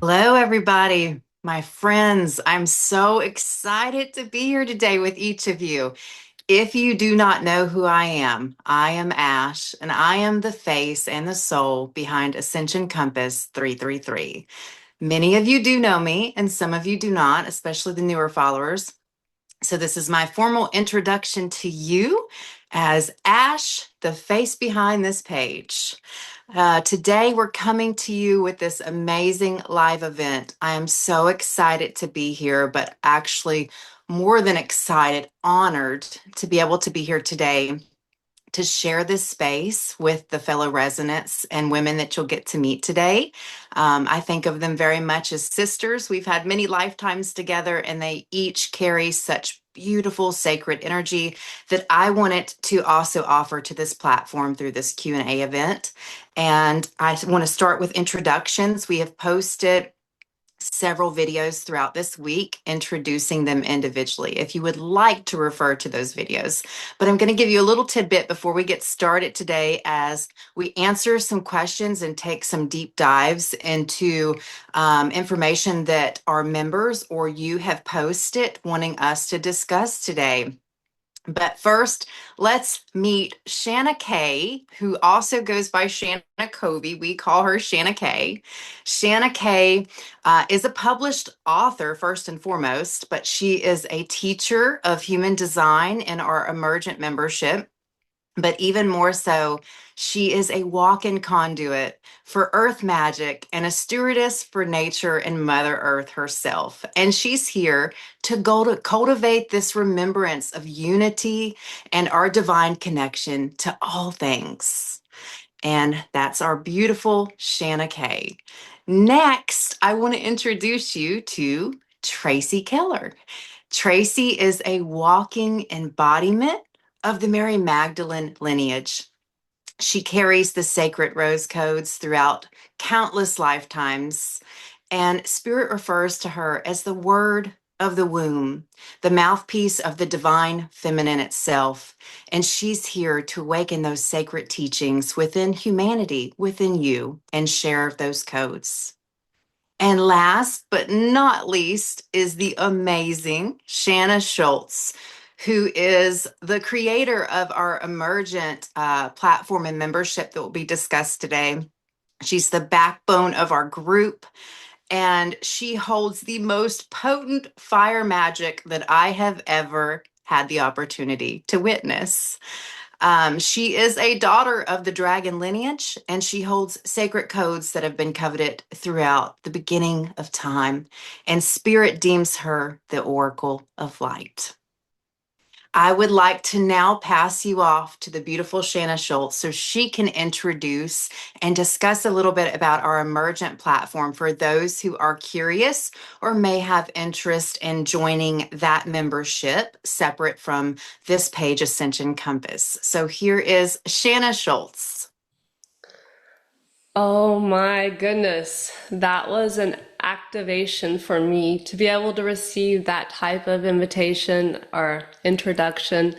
Hello, everybody, my friends. I'm so excited to be here today with each of you. If you do not know who I am Ash, and I am the face and the soul behind Ascension Compass 333. Many of you do know me, and some of you do not, especially the newer followers. So, this is my formal introduction to you as Ash, the face behind this page. Today, we're coming to you with this amazing live event. I am so excited to be here, but actually, more than excited, honored to be able to be here today to share this space with the fellow residents and women that you'll get to meet today. I think of them very much as sisters. We've had many lifetimes together, and they each carry such beautiful sacred energy that I wanted to also offer to this platform through this Q&A event. And I want to start with introductions. We have posted several videos throughout this week introducing them individually if you would like to refer to those videos. But I'm going to give you a little tidbit before we get started today as we answer some questions and take some deep dives into information that our members or you have posted wanting us to discuss today. But first, let's meet Shanna Kay, who also goes by Shanna Covey. We call her Shanna Kay. Shanna Kay is a published author, first and foremost, but she is a teacher of human design in our Emergent membership. But even more so, she is a walk-in conduit for earth magic and a stewardess for nature and Mother Earth herself. And she's here to go to cultivate this remembrance of unity and our divine connection to all things. And that's our beautiful Shanna Kay. Next, I want to introduce you to Tracey Keller. Tracey is a walking embodiment of the Mary Magdalene lineage. She carries the sacred rose codes throughout countless lifetimes, and Spirit refers to her as the word of the womb, the mouthpiece of the divine feminine itself. And she's here to awaken those sacred teachings within humanity, within you, and share those codes. And last but not least is the amazing Shanna Schulze, who is the creator of our Emergent platform and membership that will be discussed today. She's the backbone of our group, and she holds the most potent fire magic that I have ever had the opportunity to witness. She is a daughter of the dragon lineage, and she holds sacred codes that have been coveted throughout the beginning of time, and Spirit deems her the Oracle of Light. I would like to now pass you off to the beautiful Shanna Schulze so she can introduce and discuss a little bit about our Emergent platform for those who are curious or may have interest in joining that membership separate from this page, Ascension Compass. So here is Shanna Schulze. Oh my goodness. That was an activation for me to be able to receive that type of invitation or introduction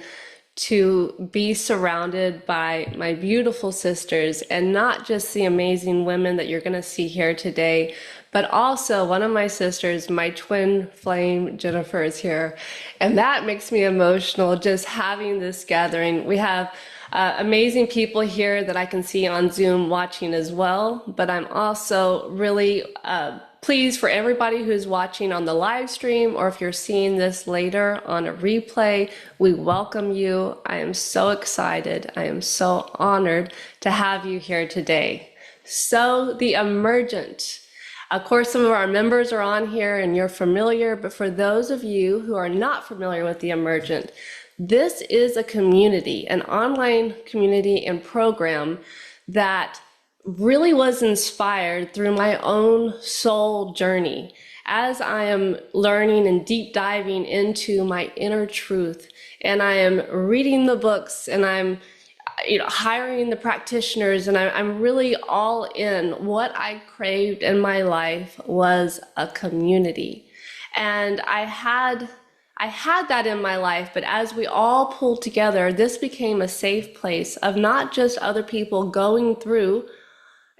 to be surrounded by my beautiful sisters and not just the amazing women that you're going to see here today, but also one of my sisters, my twin flame, Jennifer, is here. And that makes me emotional just having this gathering. We have amazing people here that I can see on Zoom watching as well, but I'm also really pleased for everybody who's watching on the live stream, or if you're seeing this later on a replay, we welcome you. I am so excited. I am so honored to have you here today. So the Emergent. Of course, some of our members are on here and you're familiar, but for those of you who are not familiar with the Emergent, this is a community, an online community and program that really was inspired through my own soul journey as I am learning and deep diving into my inner truth. And I am reading the books and I'm hiring the practitioners, and I'm really all in. What I craved in my life was a community. And I had that in my life, but as we all pulled together, this became a safe place of not just other people going through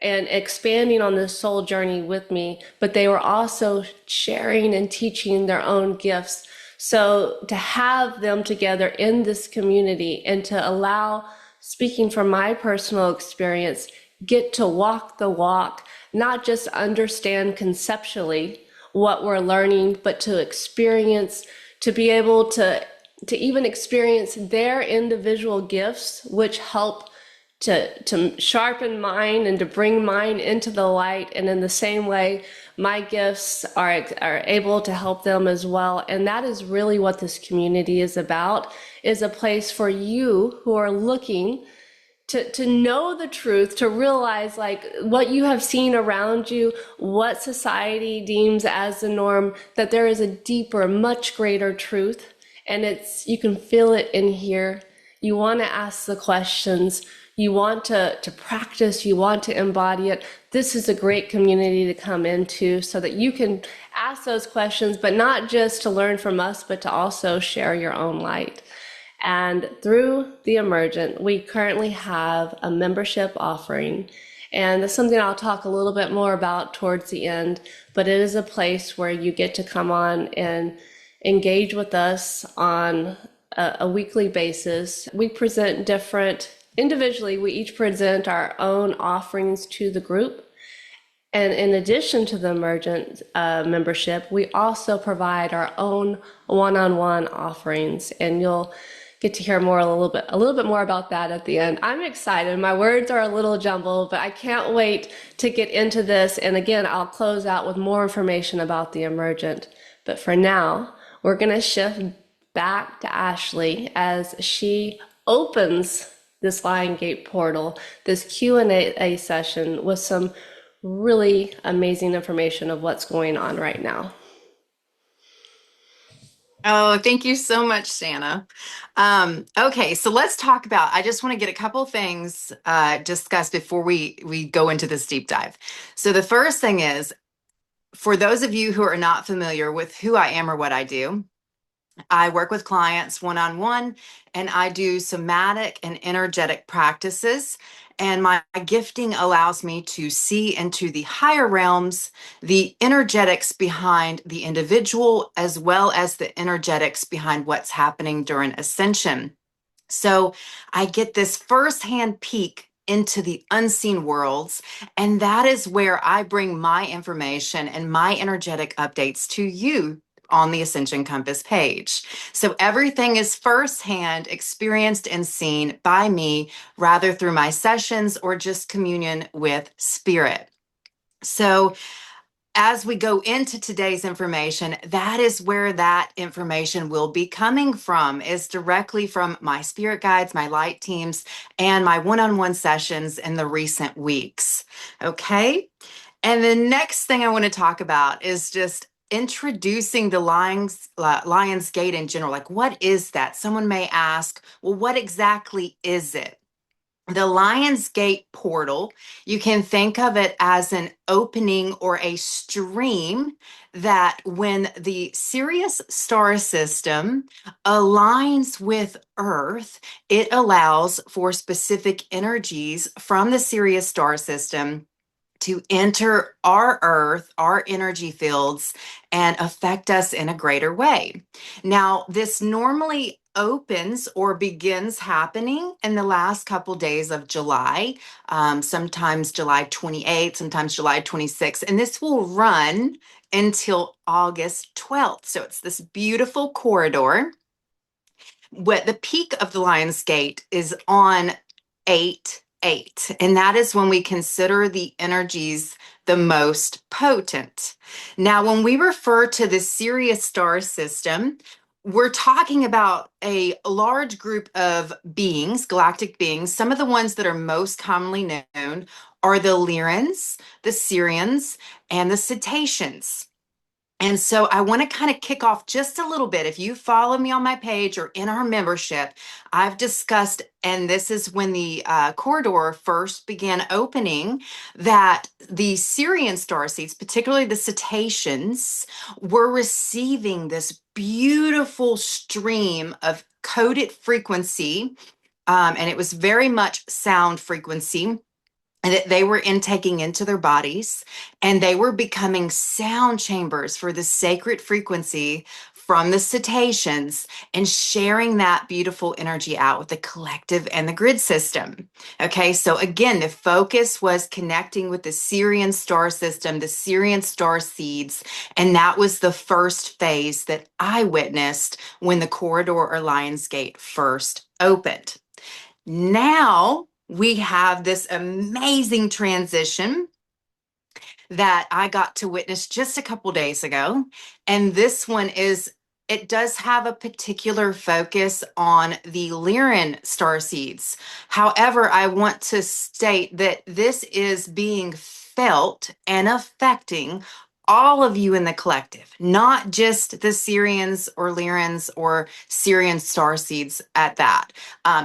and expanding on this soul journey with me, but they were also sharing and teaching their own gifts. So to have them together in this community and to allow, speaking from my personal experience, get to walk the walk, not just understand conceptually what we're learning, but to experience, to be able to even experience their individual gifts, which help to sharpen mine and to bring mine into the light. And in the same way, my gifts are able to help them as well. And that is really what this community is about, is a place for you who are looking to know the truth, to realize like what you have seen around you, what society deems as the norm, that there is a deeper, much greater truth. And you can feel it in here. You want to ask the questions. You want to practice. You want to embody it. This is a great community to come into so that you can ask those questions, but not just to learn from us, but to also share your own light. And through the Emergent, we currently have a membership offering. And that's something I'll talk a little bit more about towards the end, but it is a place where you get to come on and engage with us on a weekly basis. We present individually, we each present our own offerings to the group. And in addition to the Emergent membership, we also provide our own one-on-one offerings, and you'll get to hear more a little bit more about that at the end. I'm excited. My words are a little jumbled, but I can't wait to get into this. And again, I'll close out with more information about the Emergent. But for now, we're going to shift back to Ashley as she opens this Lion Gate portal, this Q&A session with some really amazing information of what's going on right now. Oh, thank you so much, Shanna. Okay, so let's talk about, I just want to get a couple things discussed before we go into this deep dive. So the first thing is, for those of you who are not familiar with who I am or what I do, I work with clients one-on-one, and I do somatic and energetic practices. And my gifting allows me to see into the higher realms, the energetics behind the individual, as well as the energetics behind what's happening during ascension. So I get this firsthand peek into the unseen worlds, and that is where I bring my information and my energetic updates to you on the Ascension Compass page. So everything is firsthand experienced and seen by me, rather through my sessions or just communion with spirit. So as we go into today's information, that is where that information will be coming from, is directly from my spirit guides, my light teams, and my one-on-one sessions in the recent weeks. Okay. And the next thing I want to talk about is just introducing the Lion's Gate in general. Like, what is that? Someone may ask, well, what exactly is it? The Lion's Gate portal, you can think of it as an opening or a stream that, when the Sirius star system aligns with Earth, it allows for specific energies from the Sirius star system to enter our Earth, our energy fields, and affect us in a greater way. Now, this normally opens or begins happening in the last couple days of July, sometimes July 28th, sometimes July 26th, and this will run until August 12th. So it's this beautiful corridor. What the peak of the Lion's Gate is on 8/8, and that is when we consider the energies the most potent. Now, when we refer to the Sirius star system, we're talking about a large group of beings, galactic beings. Some of the ones that are most commonly known are the Lyrans, the Sirians, and the Cetaceans. And so I want to kind of kick off just a little bit. If you follow me on my page or in our membership, I've discussed, and this is when the corridor first began opening, that the Syrian star seeds, particularly the Cetaceans, were receiving this beautiful stream of coded frequency. And it was very much sound frequency, and that they were intaking into their bodies, and they were becoming sound chambers for the sacred frequency from the cetaceans and sharing that beautiful energy out with the collective and the grid system. Okay, so again, the focus was connecting with the Syrian star system, the Syrian star seeds, and that was the first phase that I witnessed when the corridor or Lion's Gate first opened. Now we have this amazing transition that I got to witness just a couple days ago. And this one is, it does have a particular focus on the Lyran star seeds. However, I want to state that this is being felt and affecting all of you in the collective, not just the Syrians or Lyrans or Syrian star seeds at that.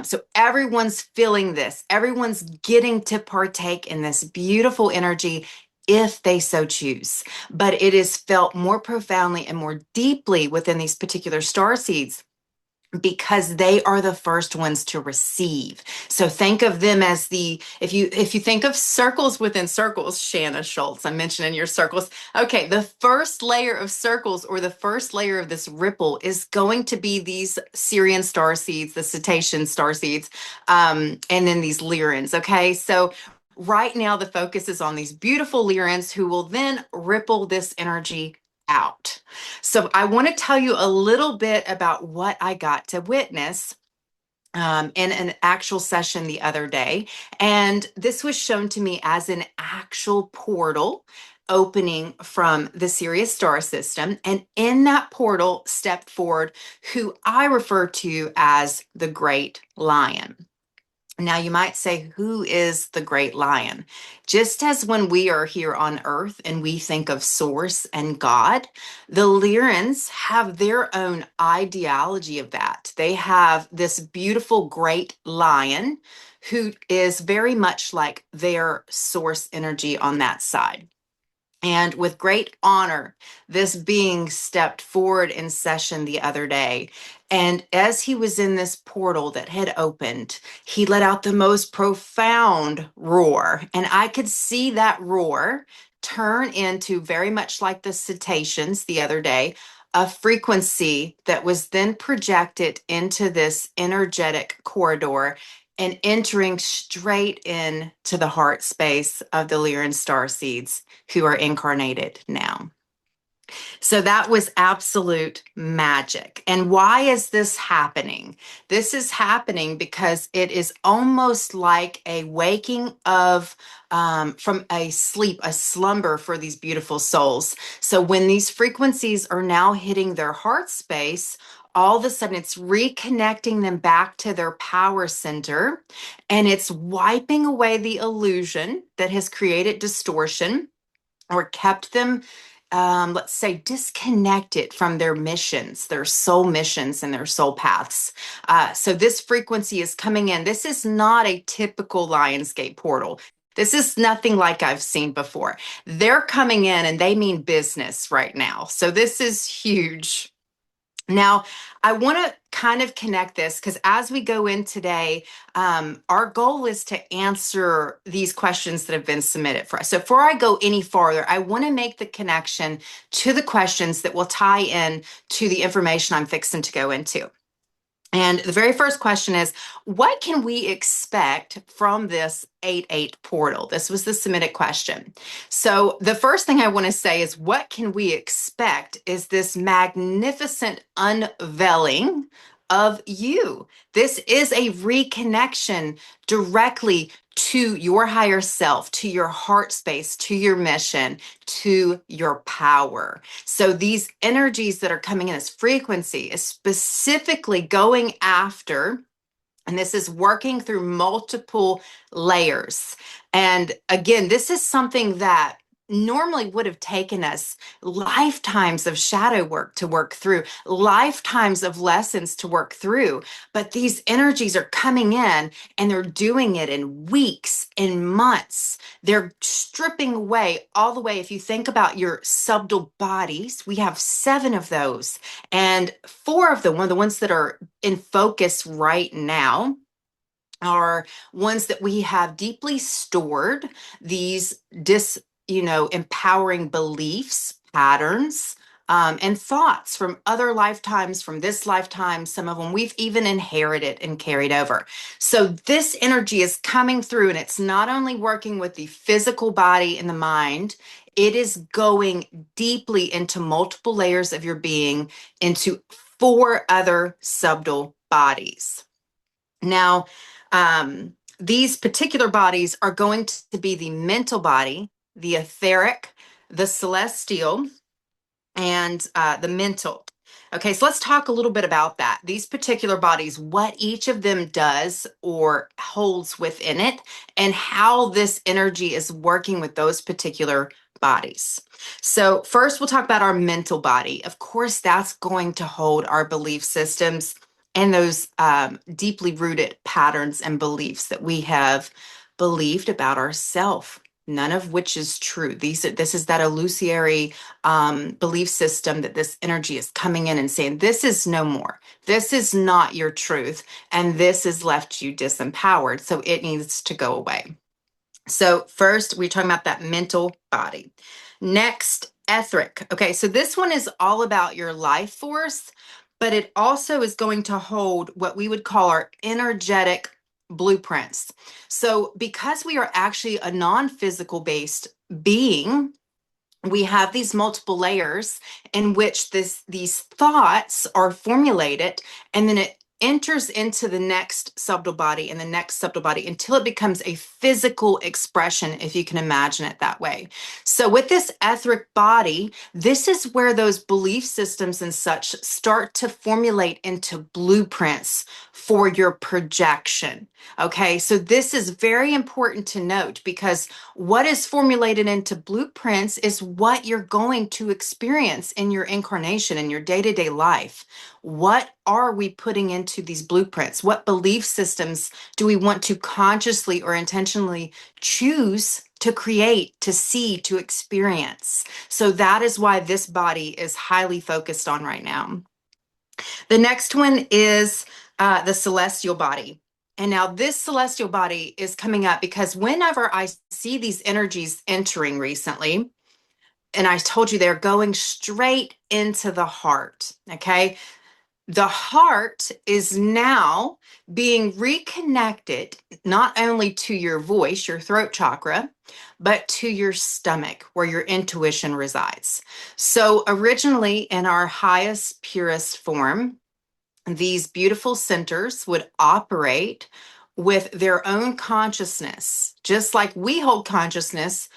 So everyone's feeling this, everyone's getting to partake in this beautiful energy if they so choose. But it is felt more profoundly and more deeply within these particular star seeds because they are the first ones to receive. So think of them as the, if you think of circles within circles, Shanna Schulze, I'm mentioning your circles. Okay, the first layer of circles, or the first layer of this ripple, is going to be these Syrian star seeds, the cetacean star seeds, and then these Lyrans. Okay, so right now the focus is on these beautiful Lyrans who will then ripple this energy out. So I want to tell you a little bit about what I got to witness in an actual session the other day. And this was shown to me as an actual portal opening from the Sirius star system. And in that portal stepped forward who I refer to as the Great Lion. Now, you might say, who is the great lion? Just as when we are here on earth and we think of source and God, the Lyrans have their own ideology of that. They have this beautiful great lion who is very much like their source energy on that side. And with great honor, this being stepped forward in session the other day. And as he was in this portal that had opened, he let out the most profound roar. And I could see that roar turn into, very much like the cetaceans the other day, a frequency that was then projected into this energetic corridor and entering straight in to the heart space of the Lyran star seeds who are incarnated now. So that was absolute magic. And why is this happening? This is happening because it is almost like a waking of from a sleep, a slumber for these beautiful souls. So when these frequencies are now hitting their heart space, all of a sudden it's reconnecting them back to their power center, and it's wiping away the illusion that has created distortion or kept them, let's say, disconnected from their missions, their soul missions, and their soul paths. So this frequency is coming in. This is not a typical Lionsgate portal. This is nothing like I've seen before. They're coming in and they mean business right now. So this is huge. Now, I want to kind of connect this because as we go in today, our goal is to answer these questions that have been submitted for us. So before I go any farther, I want to make the connection to the questions that will tie in to the information I'm fixing to go into. And the very first question is, what can we expect from this 8-8 portal? This was the submitted question. So the first thing I want to say is, what can we expect is this magnificent unveiling of you. This is a reconnection directly to your higher self, to your heart space, to your mission, to your power. So these energies that are coming in, this frequency is specifically going after, and this is working through multiple layers. And again, this is something that normally would have taken us lifetimes of shadow work to work through, lifetimes of lessons to work through. But these energies are coming in and they're doing it in weeks, in months. They're stripping away all the way. If you think about your subtle bodies, we have 7 of those, and 4 of them, one of the ones that are in focus right now, are ones that we have deeply stored, these empowering beliefs, patterns, and thoughts from other lifetimes, from this lifetime. Some of them we've even inherited and carried over. So this energy is coming through, and it's not only working with the physical body and the mind, it is going deeply into multiple layers of your being, into four other subtle bodies. Now, these particular bodies are going to be the mental body, the etheric, the celestial, and the mental. Okay, so let's talk a little bit about that. These particular bodies, what each of them does or holds within it, and how this energy is working with those particular bodies. So, first, we'll talk about our mental body. Of course, that's going to hold our belief systems and those deeply rooted patterns and beliefs that we have believed about ourselves, none of which is true. This is that illusory belief system that this energy is coming in and saying, this is no more. This is not your truth. And this has left you disempowered. So it needs to go away. So, first, we're talking about that mental body. Next, etheric. Okay, so this one is all about your life force, but it also is going to hold what we would call our energetic blueprints. So, because we are actually a non physical based being, we have these multiple layers in which these thoughts are formulated, and then it enters into the next subtle body and the next subtle body until it becomes a physical expression, if you can imagine it that way. So with this etheric body, this is where those belief systems and such start to formulate into blueprints for your projection. Okay, so this is very important to note, because what is formulated into blueprints is what you're going to experience in your incarnation, in your day-to-day life. What are we putting into these blueprints? What belief systems do we want to consciously or intentionally choose to create, to see, to experience? So that is why this body is highly focused on right now. The next one is the celestial body. And now this celestial body is coming up because whenever I see these energies entering recently, and I told you they're going straight into the heart, okay? The heart is now being reconnected not only to your voice, your throat chakra, but to your stomach, where your intuition resides. So originally, in our highest, purest form, these beautiful centers would operate with their own consciousness. Just like we hold consciousness,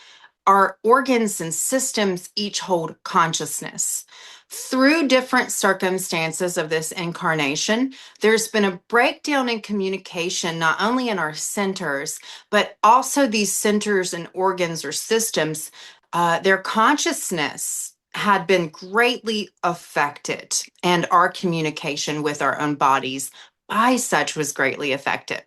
our organs and systems each hold consciousness. Through different circumstances of this incarnation, there's been a breakdown in communication, not only in our centers, but also these centers and organs or systems. Their consciousness had been greatly affected, and our communication with our own bodies by such was greatly affected.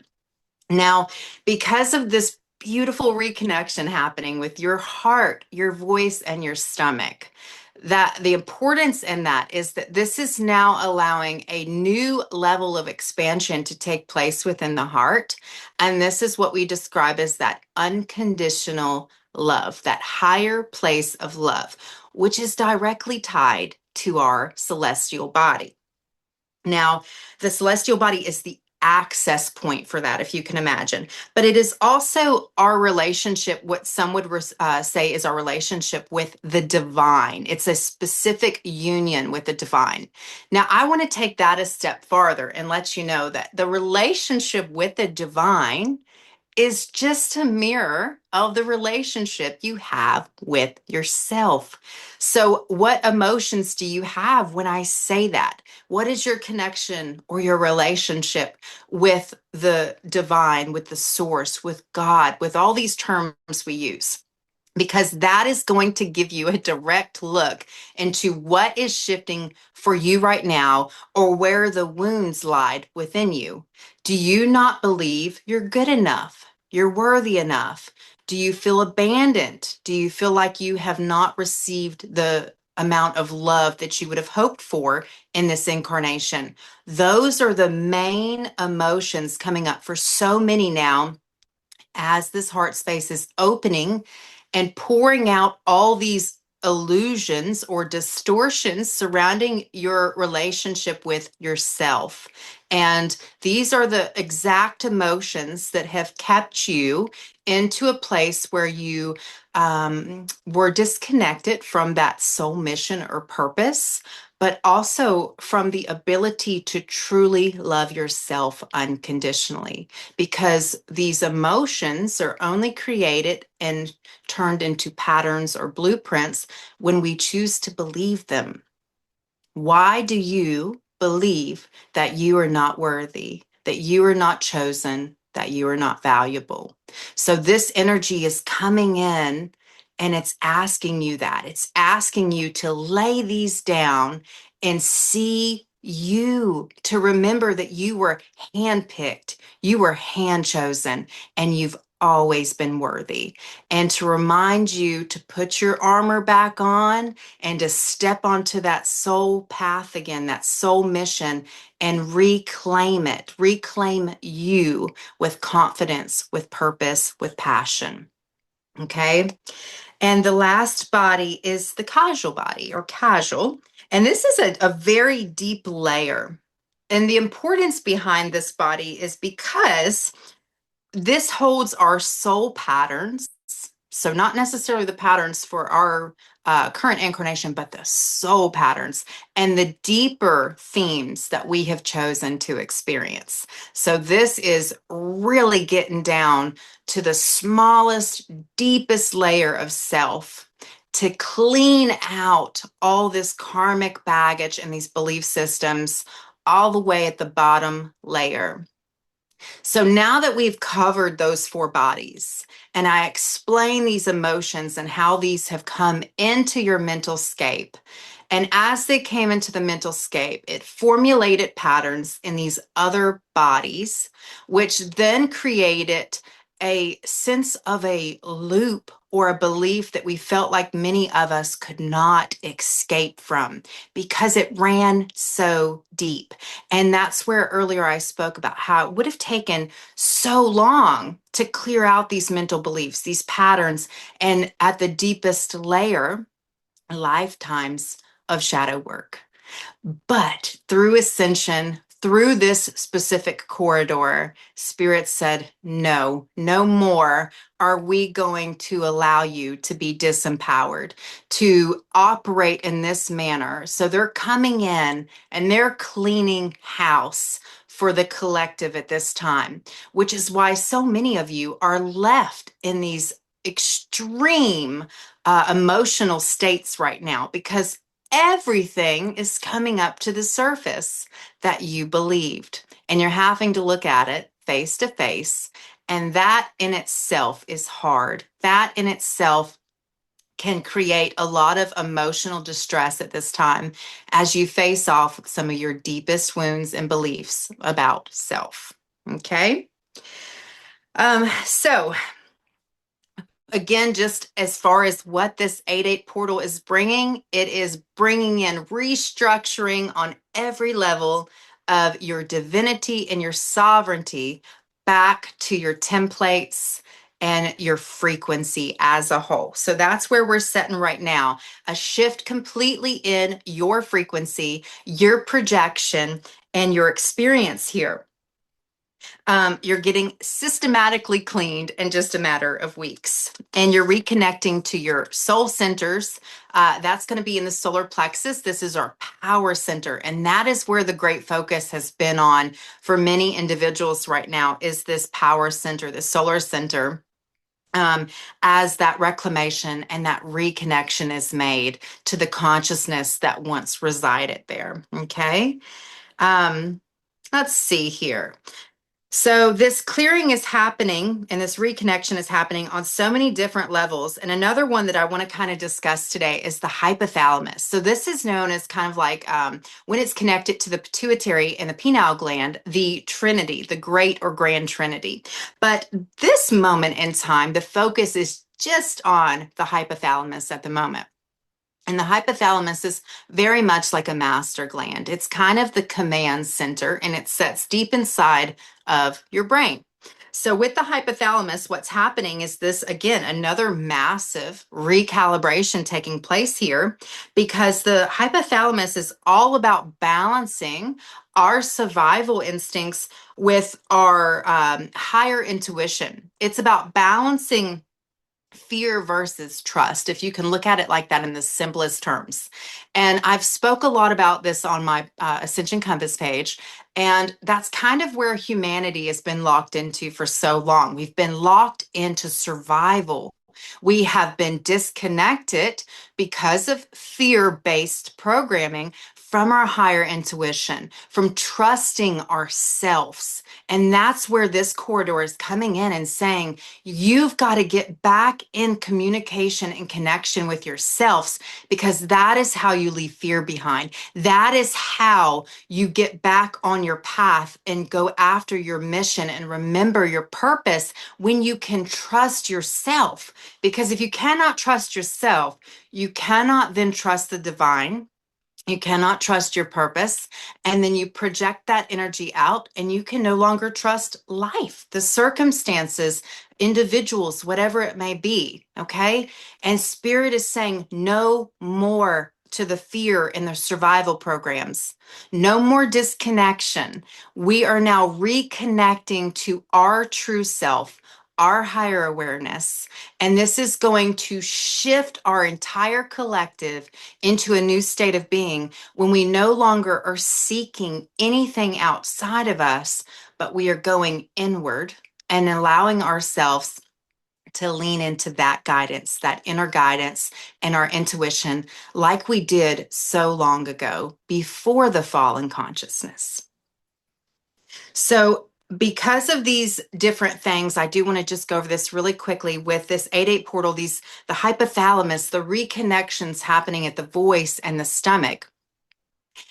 Now, because of this beautiful reconnection happening with your heart, your voice, and your stomach, that the importance in that is that this is now allowing a new level of expansion to take place within the heart. And this is what we describe as that unconditional love, that higher place of love, which is directly tied to our celestial body. Now, the celestial body is the access point for that, if you can imagine. But it is also our relationship, what some would say is our relationship with the divine. It's a specific union with the divine. Now, I want to take that a step farther and let you know that the relationship with the divine is just a mirror of the relationship you have with yourself. So, what emotions do you have when I say that? What is your connection or your relationship with the divine, with the source, with God, with all these terms we use? Because that is going to give you a direct look into what is shifting for you right now, or where the wounds lie within you. Do you not believe you're good enough? You're worthy enough? Do you feel abandoned? Do you feel like you have not received the amount of love that you would have hoped for in this incarnation. Those are the main emotions coming up for so many now as this heart space is opening and pouring out all these illusions or distortions surrounding your relationship with yourself. And these are the exact emotions that have kept you into a place where you were disconnected from that soul mission or purpose, but also from the ability to truly love yourself unconditionally, because these emotions are only created and turned into patterns or blueprints when we choose to believe them. Why do you believe that you are not worthy, that you are not chosen, that you are not valuable? So this energy is coming in and it's asking you that. It's asking you to lay these down and see you, to remember that you were handpicked, you were hand chosen, and you've always been worthy. And to remind you to put your armor back on and to step onto that soul path again, that soul mission, and reclaim it, reclaim you with confidence, with purpose, with passion. Okay. And the last body is the casual body or casual. And this is a very deep layer. And the importance behind this body is because this holds our soul patterns. So, not necessarily the patterns for our current incarnation, but the soul patterns and the deeper themes that we have chosen to experience. So, this is really getting down to the smallest, deepest layer of self to clean out all this karmic baggage and these belief systems all the way at the bottom layer. So now that we've covered those four bodies and I explain these emotions and how these have come into your mental scape, and as they came into the mental scape, it formulated patterns in these other bodies, which then created a sense of a loop or a belief that we felt like many of us could not escape from because it ran so deep. And that's where earlier I spoke about how it would have taken so long to clear out these mental beliefs, these patterns, and at the deepest layer, lifetimes of shadow work. But through ascension, through this specific corridor, Spirit said, no, no more are we going to allow you to be disempowered, to operate in this manner. So they're coming in and they're cleaning house for the collective at this time, which is why so many of you are left in these extreme emotional states right now, because everything is coming up to the surface that you believed, and you're having to look at it face to face. And that in itself is hard. That in itself can create a lot of emotional distress at this time as you face off with some of your deepest wounds and beliefs about self. Okay. So again, just as far as what this 8-8 portal is bringing, it is bringing in restructuring on every level of your divinity and your sovereignty back to your templates and your frequency as a whole. So that's where we're sitting right now, a shift completely in your frequency, your projection, and your experience here. You're getting systematically cleaned in just a matter of weeks. And you're reconnecting to your soul centers. That's going to be in the solar plexus. This is our power center. And that is where the great focus has been on for many individuals right now, is this power center, the solar center. As that reclamation and that reconnection is made to the consciousness that once resided there. Okay. Let's see here. So this clearing is happening and this reconnection is happening on so many different levels. And another one that I want to kind of discuss today is the hypothalamus. So this is known as kind of like when it's connected to the pituitary and the pineal gland, the Trinity, the great or grand Trinity. But this moment in time, the focus is just on the hypothalamus at the moment. And the hypothalamus is very much like a master gland. It's kind of the command center and it sits deep inside of your brain. So, with the hypothalamus, what's happening is this again, another massive recalibration taking place here because the hypothalamus is all about balancing our survival instincts with our higher intuition. It's about balancing fear versus trust, if you can look at it like that in the simplest terms. And I've spoke a lot about this on my Ascension Compass page, and that's kind of where humanity has been locked into for so long. We've been locked into survival. We have been disconnected because of fear-based programming from our higher intuition, from trusting ourselves. And that's where this corridor is coming in and saying, you've got to get back in communication and connection with yourselves because that is how you leave fear behind. That is how you get back on your path and go after your mission and remember your purpose when you can trust yourself. Because if you cannot trust yourself, you cannot then trust the divine. You cannot trust your purpose. And then you project that energy out, and you can no longer trust life, the circumstances, individuals, whatever it may be. Okay. And spirit is saying no more to the fear in the survival programs, no more disconnection. We are now reconnecting to our true self, our higher awareness. And this is going to shift our entire collective into a new state of being when we no longer are seeking anything outside of us, but we are going inward and allowing ourselves to lean into that guidance, that inner guidance and our intuition, like we did so long ago before the fall in consciousness. So, because of these different things, I do want to just go over this really quickly with this 8-8 portal, the hypothalamus, the reconnections happening at the voice and the stomach.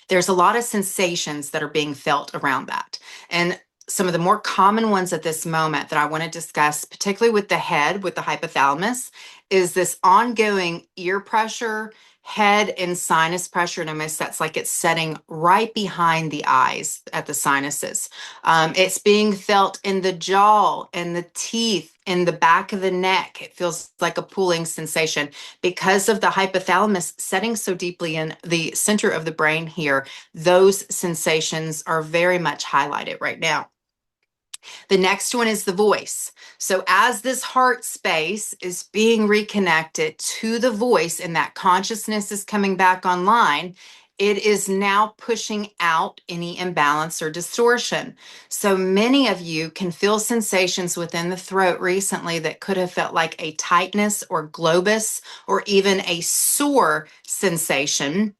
There's a lot of sensations that are being felt around that. And some of the more common ones at this moment that I want to discuss, particularly with the head, with the hypothalamus, is this ongoing ear pressure, head and sinus pressure. Notice that's like it's setting right behind the eyes at the sinuses. It's being felt in the jaw and the teeth, in the back of the neck. It feels like a pulling sensation because of the hypothalamus setting so deeply in the center of the brain here. Those sensations are very much highlighted right now. The next one is the voice. So, as this heart space is being reconnected to the voice and that consciousness is coming back online, it is now pushing out any imbalance or distortion. So, many of you can feel sensations within the throat recently that could have felt like a tightness or globus or even a sore sensation.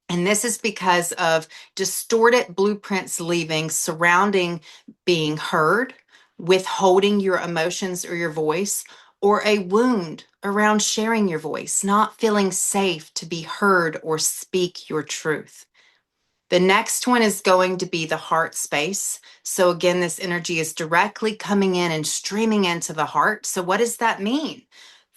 And this is because of distorted blueprints leaving surrounding being heard, withholding your emotions or your voice, or a wound around sharing your voice, not feeling safe to be heard or speak your truth. The next one is going to be the heart space. So, again, this energy is directly coming in and streaming into the heart. So, what does that mean?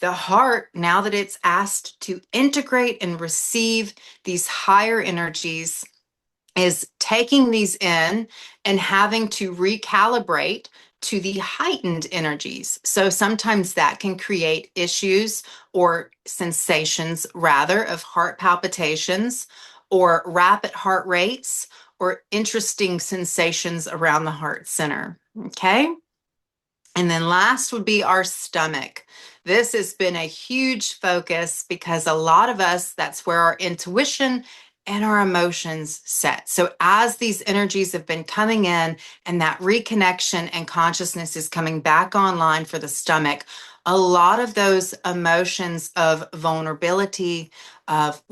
The heart, now that it's asked to integrate and receive these higher energies, is taking these in and having to recalibrate to the heightened energies. So sometimes that can create issues or sensations, rather, of heart palpitations or rapid heart rates or interesting sensations around the heart center. Okay. And then last would be our stomach. This has been a huge focus because a lot of us, that's where our intuition and our emotions set. So as these energies have been coming in and that reconnection and consciousness is coming back online for the stomach, a lot of those emotions of vulnerability, of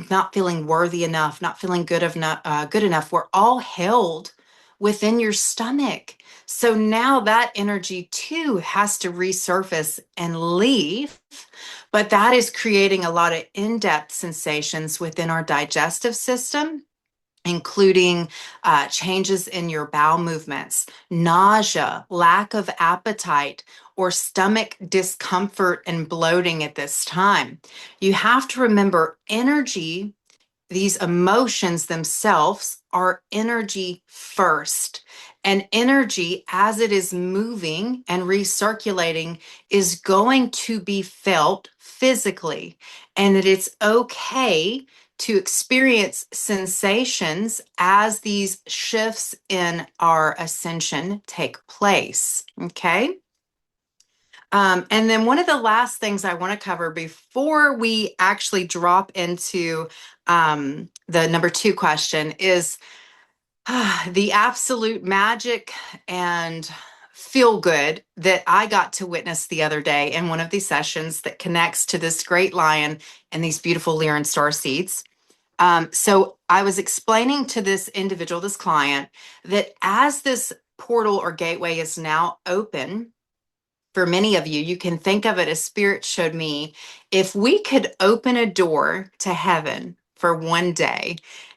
not feeling worthy enough, not feeling good enough, were all held within your stomach. So now that energy too has to resurface and leave, but that is creating a lot of in depth sensations within our digestive system including changes in your bowel movements, nausea, lack of appetite, or stomach discomfort and bloating at this time. You have to remember energy, these emotions themselves are energy first. And energy, as it is moving and recirculating, is going to be felt physically. And that it's okay to experience sensations as these shifts in our ascension take place. Okay. And then one of the last things I want to cover before we actually drop into the number two question is the absolute magic and feel good that I got to witness the other day in one of these sessions that connects to this great lion and these beautiful Lyran star seeds. So I was explaining to this individual, this client, that as this portal or gateway is now open, for many of you, you can think of it as Spirit showed me. If we could open a door to heaven for one day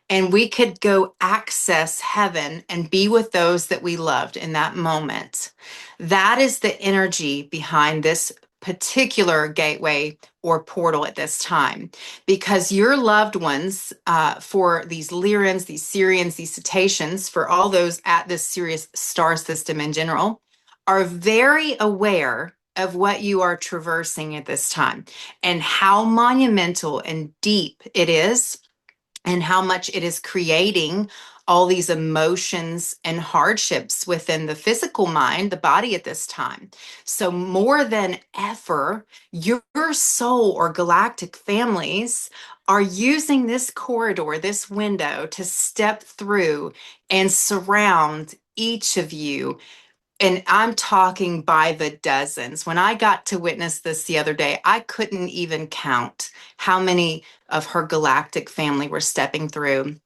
and we could go access heaven and be with those that we loved in that moment, that is the energy behind this particular gateway or portal at this time. Because your loved ones, for these Lyrans, these Syrians, these Cetaceans, for all those at this Sirius star system in general, are very aware of what you are traversing at this time and how monumental and deep it is and how much it is creating all these emotions and hardships within the physical mind, the body at this time. So, more than ever, your soul or galactic families are using this corridor, this window to step through and surround each of you, and I'm talking by the dozens. When I got to witness this the other day, I couldn't even count how many of her galactic family were stepping through,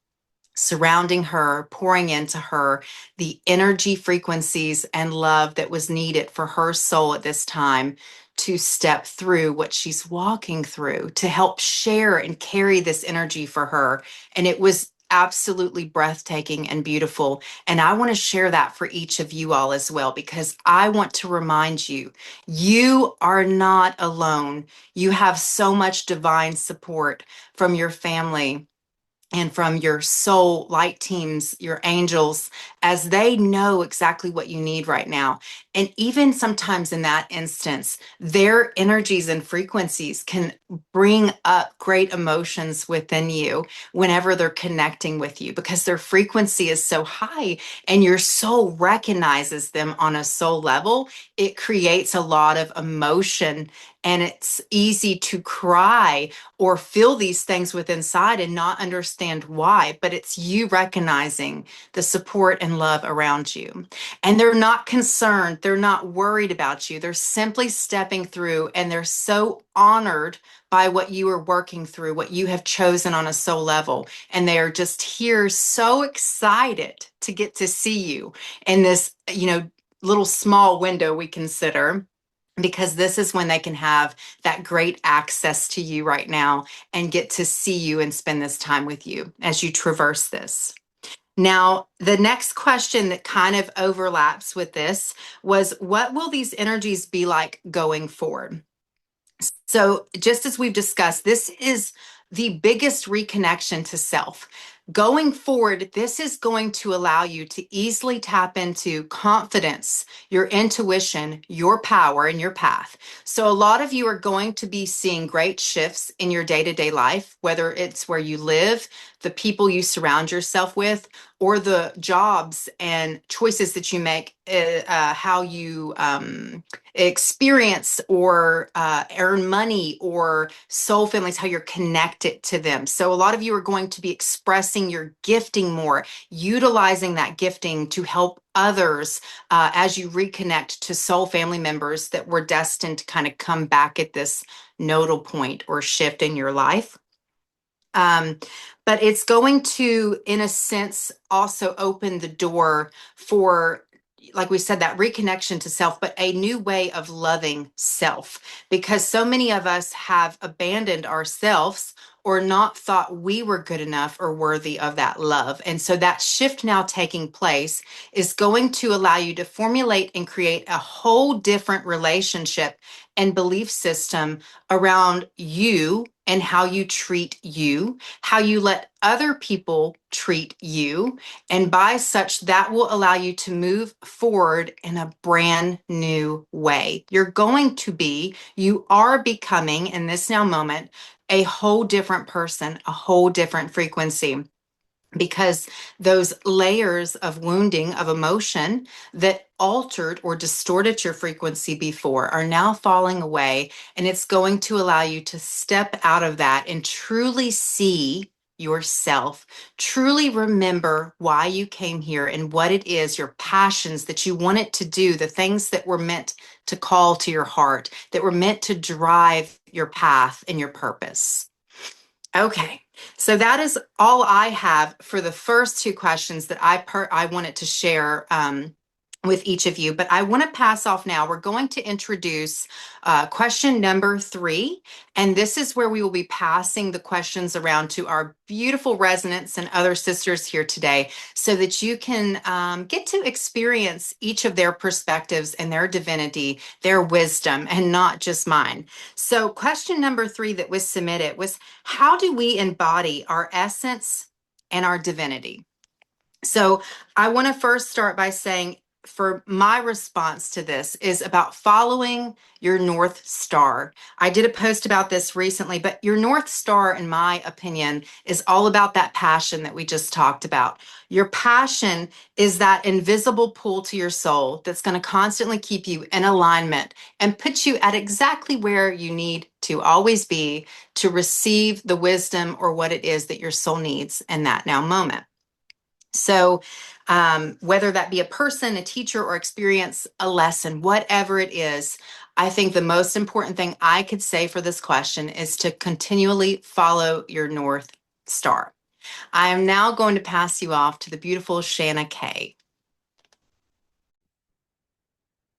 surrounding her, pouring into her the energy, frequencies, and love that was needed for her soul at this time to step through what she's walking through, to help share and carry this energy for her. And it was absolutely breathtaking and beautiful. And I want to share that for each of you all as well, because I want to remind you, you are not alone. You have so much divine support from your family and from your soul light teams, your angels, as they know exactly what you need right now. And even sometimes in that instance, their energies and frequencies can bring up great emotions within you whenever they're connecting with you, because their frequency is so high and your soul recognizes them on a soul level. It creates a lot of emotion, and it's easy to cry or feel these things within inside and not understand why, but it's you recognizing the support and love around you. And they're not concerned, they're not worried about you. They're simply stepping through, and they're so honored by what you are working through, what you have chosen on a soul level. And they are just here so excited to get to see you in this, little small window we consider, because this is when they can have that great access to you right now and get to see you and spend this time with you as you traverse this. Now, the next question that kind of overlaps with this was, what will these energies be like going forward? So, just as we've discussed, this is the biggest reconnection to self. Going forward, this is going to allow you to easily tap into confidence, your intuition, your power, and your path. So, a lot of you are going to be seeing great shifts in your day to day life, whether it's where you live, the people you surround yourself with, or the jobs and choices that you make, how you experience or earn money, or soul families, how you're connected to them. So a lot of you are going to be expressing your gifting more, utilizing that gifting to help others as you reconnect to soul family members that were destined to kind of come back at this nodal point or shift in your life. Um, but it's going to, in a sense, also open the door for, like we said, that reconnection to self, but a new way of loving self, because so many of us have abandoned ourselves or not thought we were good enough or worthy of that love. And so that shift now taking place is going to allow you to formulate and create a whole different relationship and belief system around you and how you treat you, how you let other people treat you. And by such, that will allow you to move forward in a brand new way. You're going to be, you are becoming in this now moment, a whole different person, a whole different frequency, because those layers of wounding of emotion that altered or distorted your frequency before are now falling away. And it's going to allow you to step out of that and truly see yourself, truly remember why you came here and what it is, your passions that you wanted to do, the things that were meant to call to your heart, that were meant to drive your path and your purpose. Okay, so that is all I have for the first two questions that I wanted to share with each of you. But I want to pass off now. We're going to introduce question number 3, and this is where we will be passing the questions around to our beautiful resonants and other sisters here today, so that you can get to experience each of their perspectives and their divinity, their wisdom, and not just mine. So, question number 3 that was submitted was, how do we embody our essence and our divinity? So I want to first start by saying, for my response to this is about following your North Star. I did a post about this recently, but your North Star, in my opinion, is all about that passion that we just talked about. Your passion is that invisible pull to your soul that's going to constantly keep you in alignment and put you at exactly where you need to always be to receive the wisdom or what it is that your soul needs in that now moment. So, whether that be a person, a teacher, or experience a lesson, whatever it is, I think the most important thing I could say for this question is to continually follow your North Star. I am now going to pass you off to the beautiful Shanna Kay.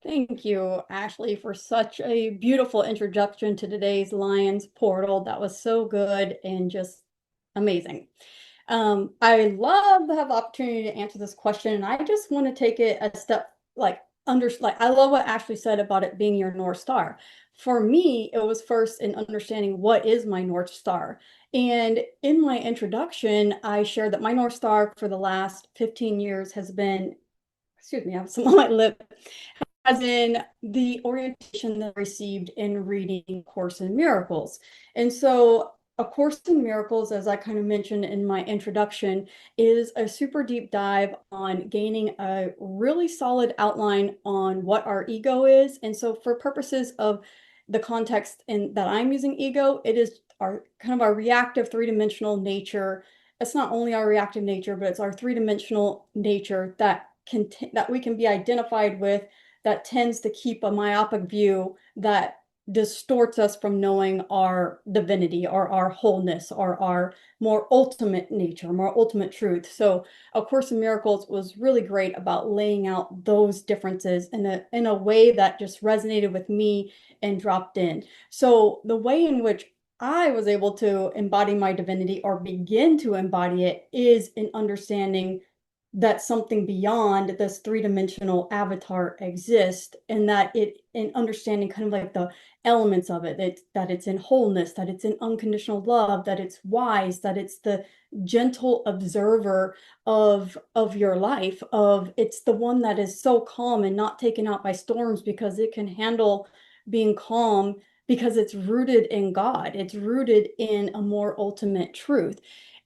Thank you, Ashley, for such a beautiful introduction to today's Lions Portal. That was so good and just amazing. I love to have the opportunity to answer this question, and I just want to take it a step I love what Ashley said about it being your North Star. For me, it was first in understanding what is my North Star. And in my introduction, I shared that my North Star for the last 15 years has been, excuse me, I have some on my lip, as in the orientation that I received in reading Course in Miracles. And so A Course in Miracles, as I kind of mentioned in my introduction, is a super deep dive on gaining a really solid outline on what our ego is. And so for purposes of the context in that I'm using ego, it is our kind of our reactive three-dimensional nature. It's not only our reactive nature, but it's our three-dimensional nature that we can be identified with, that tends to keep a myopic view that distorts us from knowing our divinity or our wholeness or our more ultimate nature, more ultimate truth. So A Course in Miracles was really great about laying out those differences in a way that just resonated with me and dropped in. So the way in which I was able to embody my divinity or begin to embody it is in understanding that something beyond this three-dimensional avatar exists, and that it in understanding kind of like the elements of it, that it's in wholeness, that it's in unconditional love, that it's wise, that it's the gentle observer of your life, of it's the one that is so calm and not taken out by storms because it can handle being calm because it's rooted in God. It's rooted in a more ultimate truth.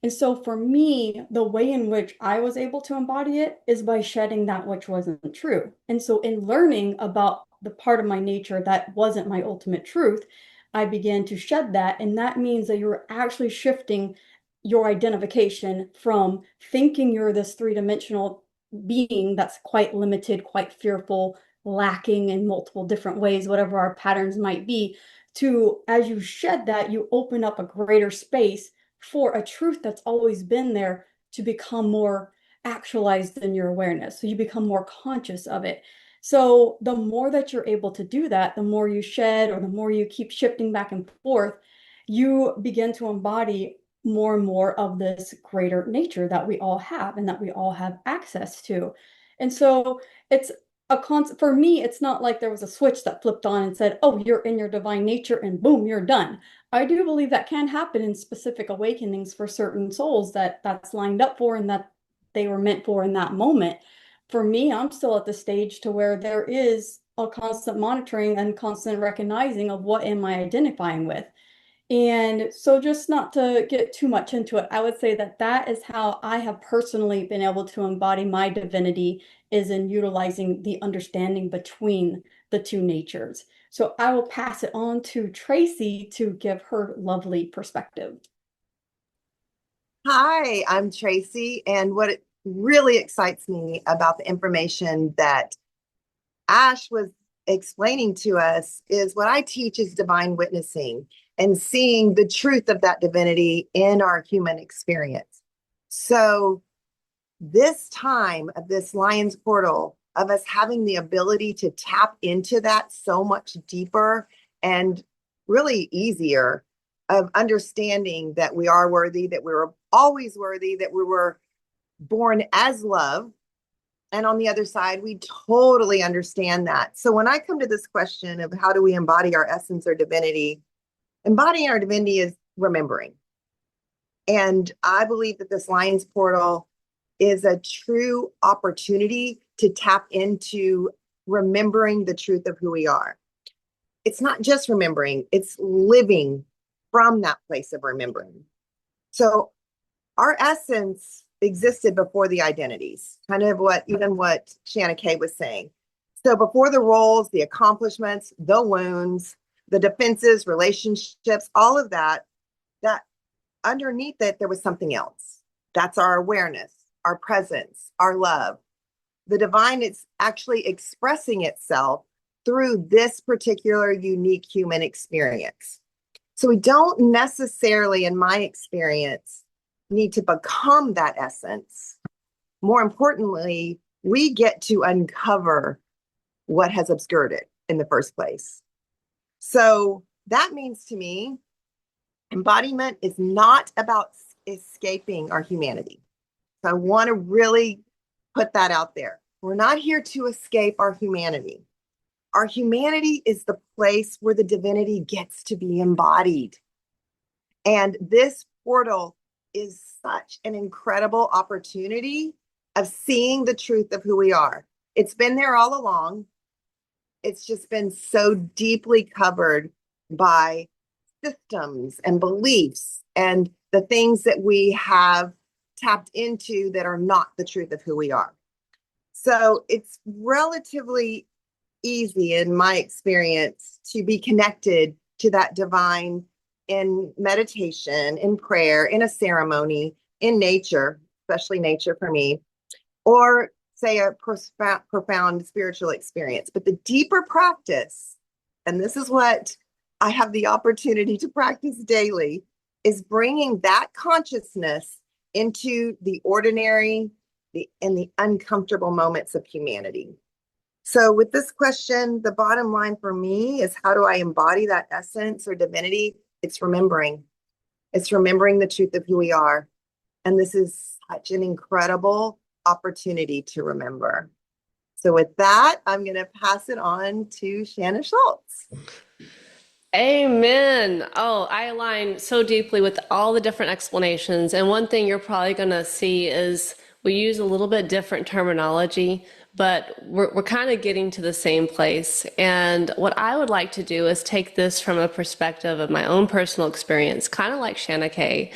And so for me, the way in which I was able to embody it is by shedding that which wasn't true. And so in learning about the part of my nature that wasn't my ultimate truth, I began to shed that. And that means that you're actually shifting your identification from thinking you're this three-dimensional being that's quite limited, quite fearful, lacking in multiple different ways, whatever our patterns might be, to as you shed that, you open up a greater space for a truth that's always been there to become more actualized in your awareness. So you become more conscious of it. So the more that you're able to do that, the more you shed or the more you keep shifting back and forth, you begin to embody more and more of this greater nature that we all have and that we all have access to. And so it's a concept for me, it's not like there was a switch that flipped on and said, oh, you're in your divine nature and boom, you're done. I do believe that can happen in specific awakenings for certain souls that that's lined up for and that they were meant for in that moment. For me, I'm still at the stage to where there is a constant monitoring and constant recognizing of what am I identifying with. And so just not to get too much into it, I would say that that is how I have personally been able to embody my divinity is in utilizing the understanding between the two natures. So I will pass it on to Tracey to give her lovely perspective. Hi, I'm Tracey, and what it really excites me about the information that Ash was explaining to us is what I teach is divine witnessing and seeing the truth of that divinity in our human experience. So, this time of this Lion's Portal, of us having the ability to tap into that so much deeper and really easier, of understanding that we are worthy, that we were always worthy, that we were born as love. And on the other side, we totally understand that. So when I come to this question of how do we embody our essence or divinity, embodying our divinity is remembering. And I believe that this Lion's Portal is a true opportunity to tap into remembering the truth of who we are. It's not just remembering, it's living from that place of remembering. So our essence existed before the identities, kind of what Shanna Kay was saying. So before the roles, the accomplishments, the wounds, the defenses, relationships, all of that, that underneath it, there was something else. That's our awareness, our presence, our love. The divine is actually expressing itself through this particular unique human experience. So we don't necessarily, in my experience, need to become that essence. More importantly, we get to uncover what has obscured it in the first place. So that means to me, embodiment is not about escaping our humanity. So I want to really put that out there. We're not here to escape our humanity. Our humanity is the place where the divinity gets to be embodied. And this portal is such an incredible opportunity of seeing the truth of who we are. It's been there all along. It's just been so deeply covered by systems and beliefs and the things that we have tapped into that are not the truth of who we are. So it's relatively easy in my experience to be connected to that divine in meditation, in prayer, in a ceremony, in nature, especially nature for me, or say a profound spiritual experience. But the deeper practice, and this is what I have the opportunity to practice daily, is bringing that consciousness into the ordinary and the uncomfortable moments of humanity. So with this question, the bottom line for me is how do I embody that essence or divinity? It's remembering. It's remembering the truth of who we are. And this is such an incredible opportunity to remember. So with that, I'm going to pass it on to Shanna Schulze. Amen. Oh, I align so deeply with all the different explanations. And one thing you're probably going to see is we use a little bit different terminology, but we're kind of getting to the same place. And what I would like to do is take this from a perspective of my own personal experience, kind of like Shanna Kay,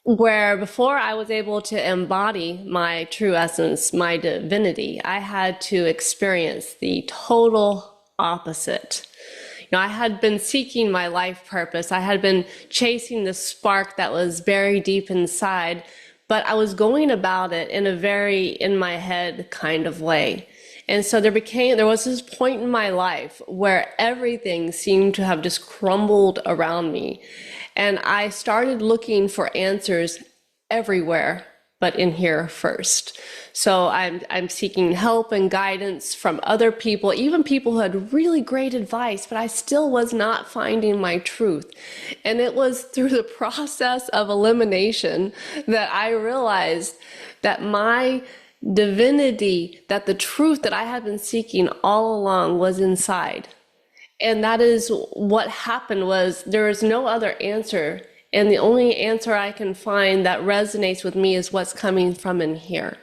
where before I was able to embody my true essence, my divinity, I had to experience the total opposite. I had been seeking my life purpose. I had been chasing the spark that was buried deep inside, but I was going about it in a very in my head kind of way. And so there was this point in my life where everything seemed to have just crumbled around me. And I started looking for answers everywhere but in here first. So I'm seeking help and guidance from other people, even people who had really great advice, but I still was not finding my truth. And it was through the process of elimination that I realized that my divinity, that the truth that I had been seeking all along was inside. And that is what happened. Was there is no other answer, and the only answer I can find that resonates with me is what's coming from in here.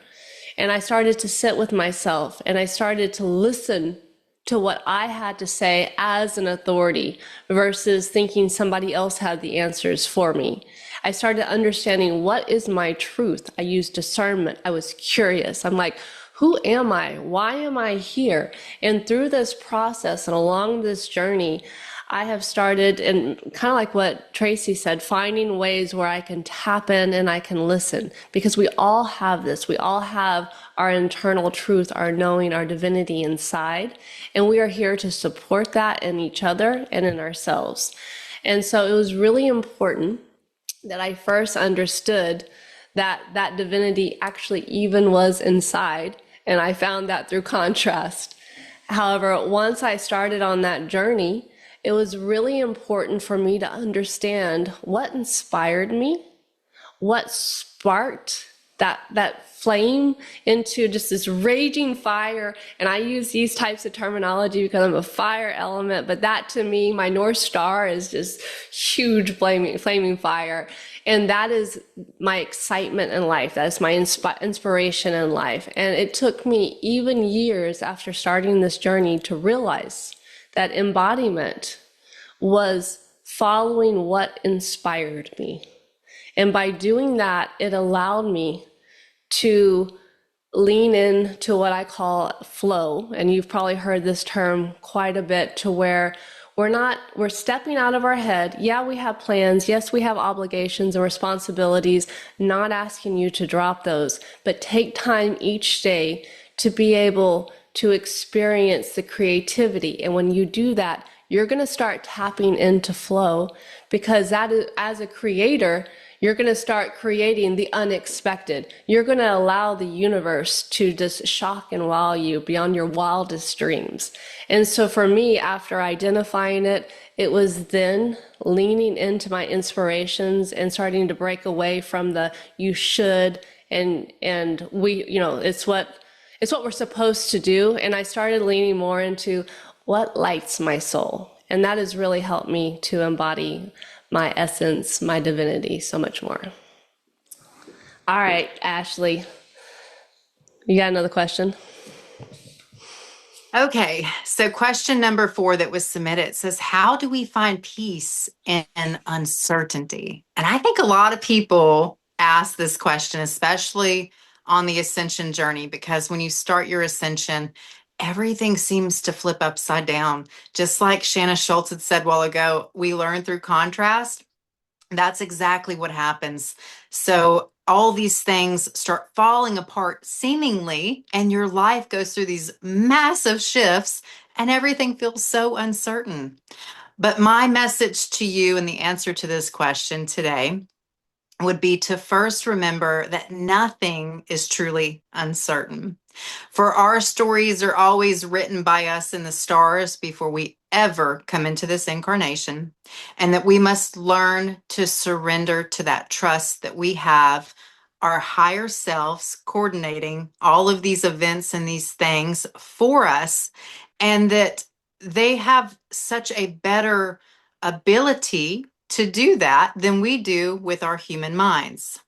And I started to sit with myself, and I started to listen to what I had to say as an authority versus thinking somebody else had the answers for me. I started understanding, what is my truth? I used discernment. I was curious. I'm like, who am I? Why am I here? And through this process and along this journey, I have started, and kind of like what Tracey said, finding ways where I can tap in and I can listen, because we all have this. We all have our internal truth, our knowing, our divinity inside, and we are here to support that in each other and in ourselves. And so it was really important that I first understood that that divinity actually even was inside, and I found that through contrast. However, once I started on that journey, it was really important for me to understand what inspired me, what sparked that flame into just this raging fire. And I use these types of terminology because I'm a fire element, but that to me, my North Star is just huge flaming fire. And that is my excitement in life. That is my inspiration in life. And it took me even years after starting this journey to realize that embodiment was following what inspired me. And by doing that, it allowed me to lean into what I call flow. And you've probably heard this term quite a bit, to where we're stepping out of our head. Yeah, we have plans. Yes, we have obligations and responsibilities, not asking you to drop those, but take time each day to be able to experience the creativity. And when you do that, you're going to start tapping into flow, because that is, as a creator, you're going to start creating the unexpected. You're going to allow the universe to just shock and wow you beyond your wildest dreams. And so for me, after identifying it, it was then leaning into my inspirations and starting to break away from the you should and we, it's what we're supposed to do. And I started leaning more into what lights my soul. And that has really helped me to embody my essence, my divinity, so much more. All right, Ashley, you got another question? Okay, so question number 4 that was submitted says, how do we find peace in uncertainty? And I think a lot of people ask this question, especially on the ascension journey, because when you start your ascension, everything seems to flip upside down. Just like Shanna Schulze had said a while ago, we learn through contrast. That's exactly what happens. So all these things start falling apart seemingly, and your life goes through these massive shifts, and everything feels so uncertain. But my message to you and the answer to this question today would be to first remember that nothing is truly uncertain. For our stories are always written by us in the stars before we ever come into this incarnation, and that we must learn to surrender to that trust that we have our higher selves coordinating all of these events and these things for us, and that they have such a better ability to do that than we do with our human minds.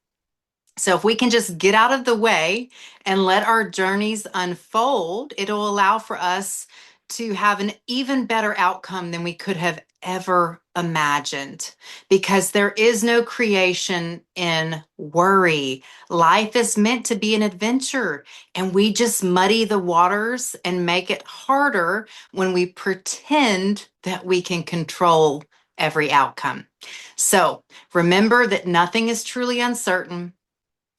So if we can just get out of the way and let our journeys unfold, it'll allow for us to have an even better outcome than we could have ever imagined, because there is no creation in worry. Life is meant to be an adventure, and we just muddy the waters and make it harder when we pretend that we can control every outcome. So remember that nothing is truly uncertain.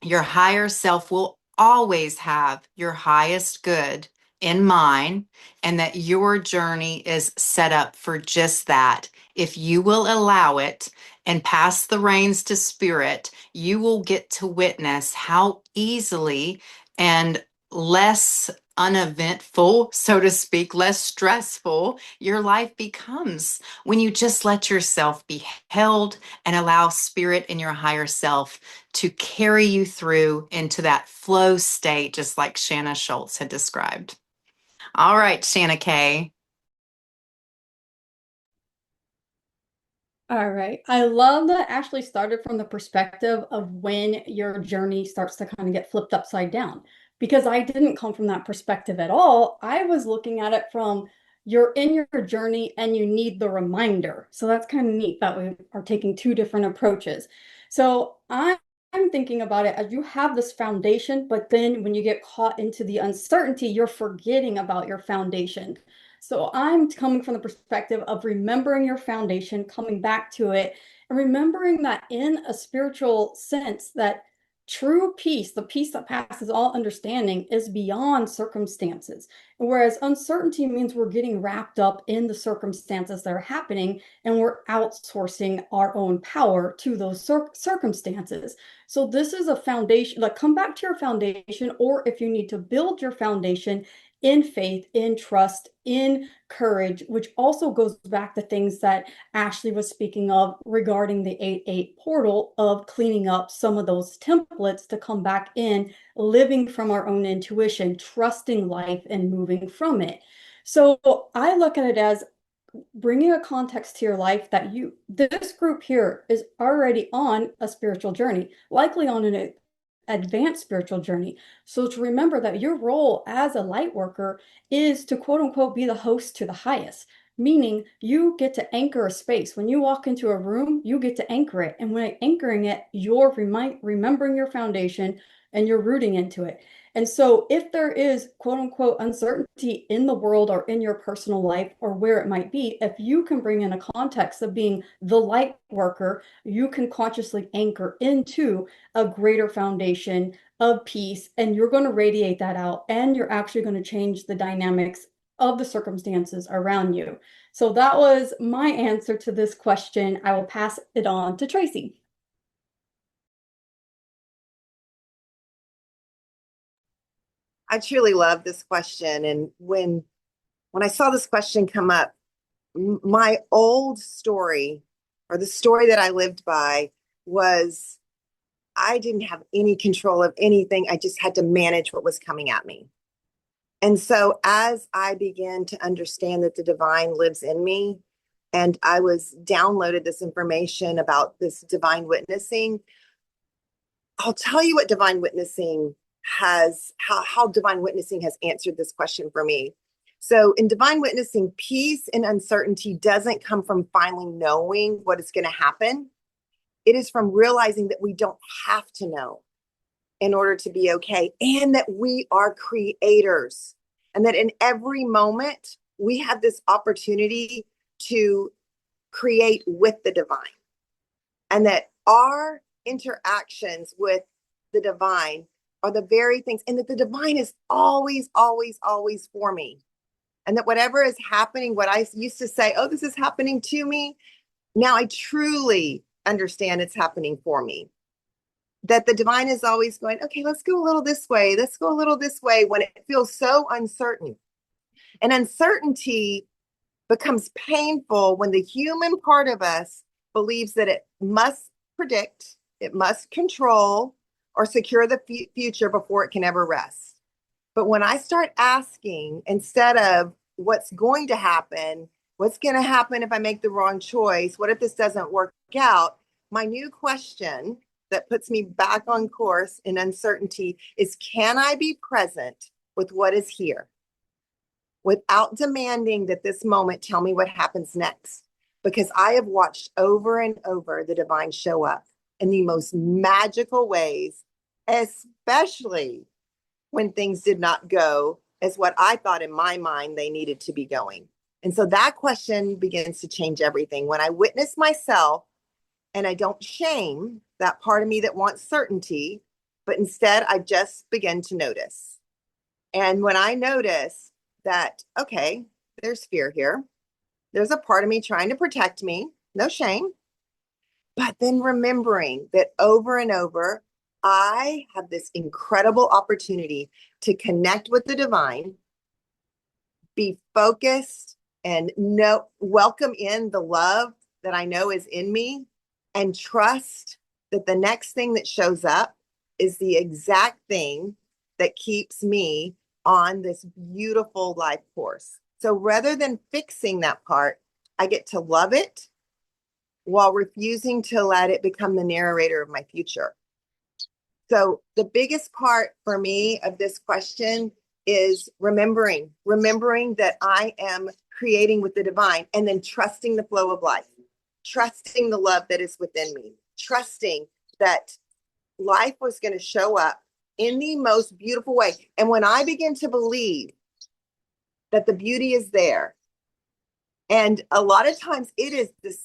Your higher self will always have your highest good in mine, and that your journey is set up for just that. If you will allow it and pass the reins to spirit, you will get to witness how easily and less uneventful, so to speak, less stressful your life becomes when you just let yourself be held and allow spirit and your higher self to carry you through into that flow state, just like Shanna Schulze had described. All right, Shanna Kay. All right. I love that Ashley started from the perspective of when your journey starts to kind of get flipped upside down, because I didn't come from that perspective at all. I was looking at it from you're in your journey and you need the reminder. So that's kind of neat that we are taking two different approaches. So I'm thinking about it as you have this foundation, but then when you get caught into the uncertainty, you're forgetting about your foundation. So I'm coming from the perspective of remembering your foundation, coming back to it, and remembering that in a spiritual sense, that true peace, the peace that passes all understanding, is beyond circumstances. Whereas uncertainty means we're getting wrapped up in the circumstances that are happening and we're outsourcing our own power to those circumstances. So this is a foundation, like come back to your foundation, or if you need to build your foundation in faith, in trust, in courage, which also goes back to things that Ashley was speaking of regarding the 8-8 portal, of cleaning up some of those templates to come back in, living from our own intuition, trusting life and moving from it. So I look at it as bringing a context to your life that this group here is already on a spiritual journey, likely on an advanced spiritual journey. So to remember that your role as a light worker is to quote unquote be the host to the highest, meaning you get to anchor a space. When you walk into a room, you get to anchor it. And when anchoring it, you're remembering your foundation and you're rooting into it. And so if there is quote unquote uncertainty in the world or in your personal life or where it might be, if you can bring in a context of being the light worker, you can consciously anchor into a greater foundation of peace, and you're going to radiate that out, and you're actually going to change the dynamics of the circumstances around you. So that was my answer to this question. I will pass it on to Tracey. I truly love this question. And when I saw this question come up, my old story, or the story that I lived by, was I didn't have any control of anything. I just had to manage what was coming at me. And so as I began to understand that the divine lives in me, and I was downloaded this information about this divine witnessing, I'll tell you what divine witnessing has, how divine witnessing has answered this question for me. So in divine witnessing, peace and uncertainty doesn't come from finally knowing what is going to happen. It is from realizing that we don't have to know in order to be okay, and that we are creators, and that in every moment we have this opportunity to create with the divine, and that our interactions with the divine are the very things, and that the divine is always, always, always for me. And that whatever is happening, what I used to say, oh, this is happening to me, now I truly understand it's happening for me. That the divine is always going, okay, let's go a little this way. Let's go a little this way, when it feels so uncertain. And uncertainty becomes painful when the human part of us believes that it must predict, it must control, or secure the future before it can ever rest. But when I start asking, instead of what's going to happen, what's going to happen if I make the wrong choice? What if this doesn't work out? My new question that puts me back on course in uncertainty is, can I be present with what is here without demanding that this moment tell me what happens next? Because I have watched over and over the divine show up in the most magical ways, especially when things did not go as what I thought in my mind they needed to be going. And so that question begins to change everything. When I witness myself and I don't shame that part of me that wants certainty, but instead I just begin to notice. And when I notice that, okay, there's fear here, there's a part of me trying to protect me, no shame, but then remembering that over and over, I have this incredible opportunity to connect with the divine, be focused, and welcome in the love that I know is in me, and trust that the next thing that shows up is the exact thing that keeps me on this beautiful life course. So rather than fixing that part, I get to love it while refusing to let it become the narrator of my future. So the biggest part for me of this question is remembering that I am creating with the divine, and then trusting the flow of life, trusting the love that is within me, trusting that life was going to show up in the most beautiful way. And when I begin to believe that the beauty is there, and a lot of times it is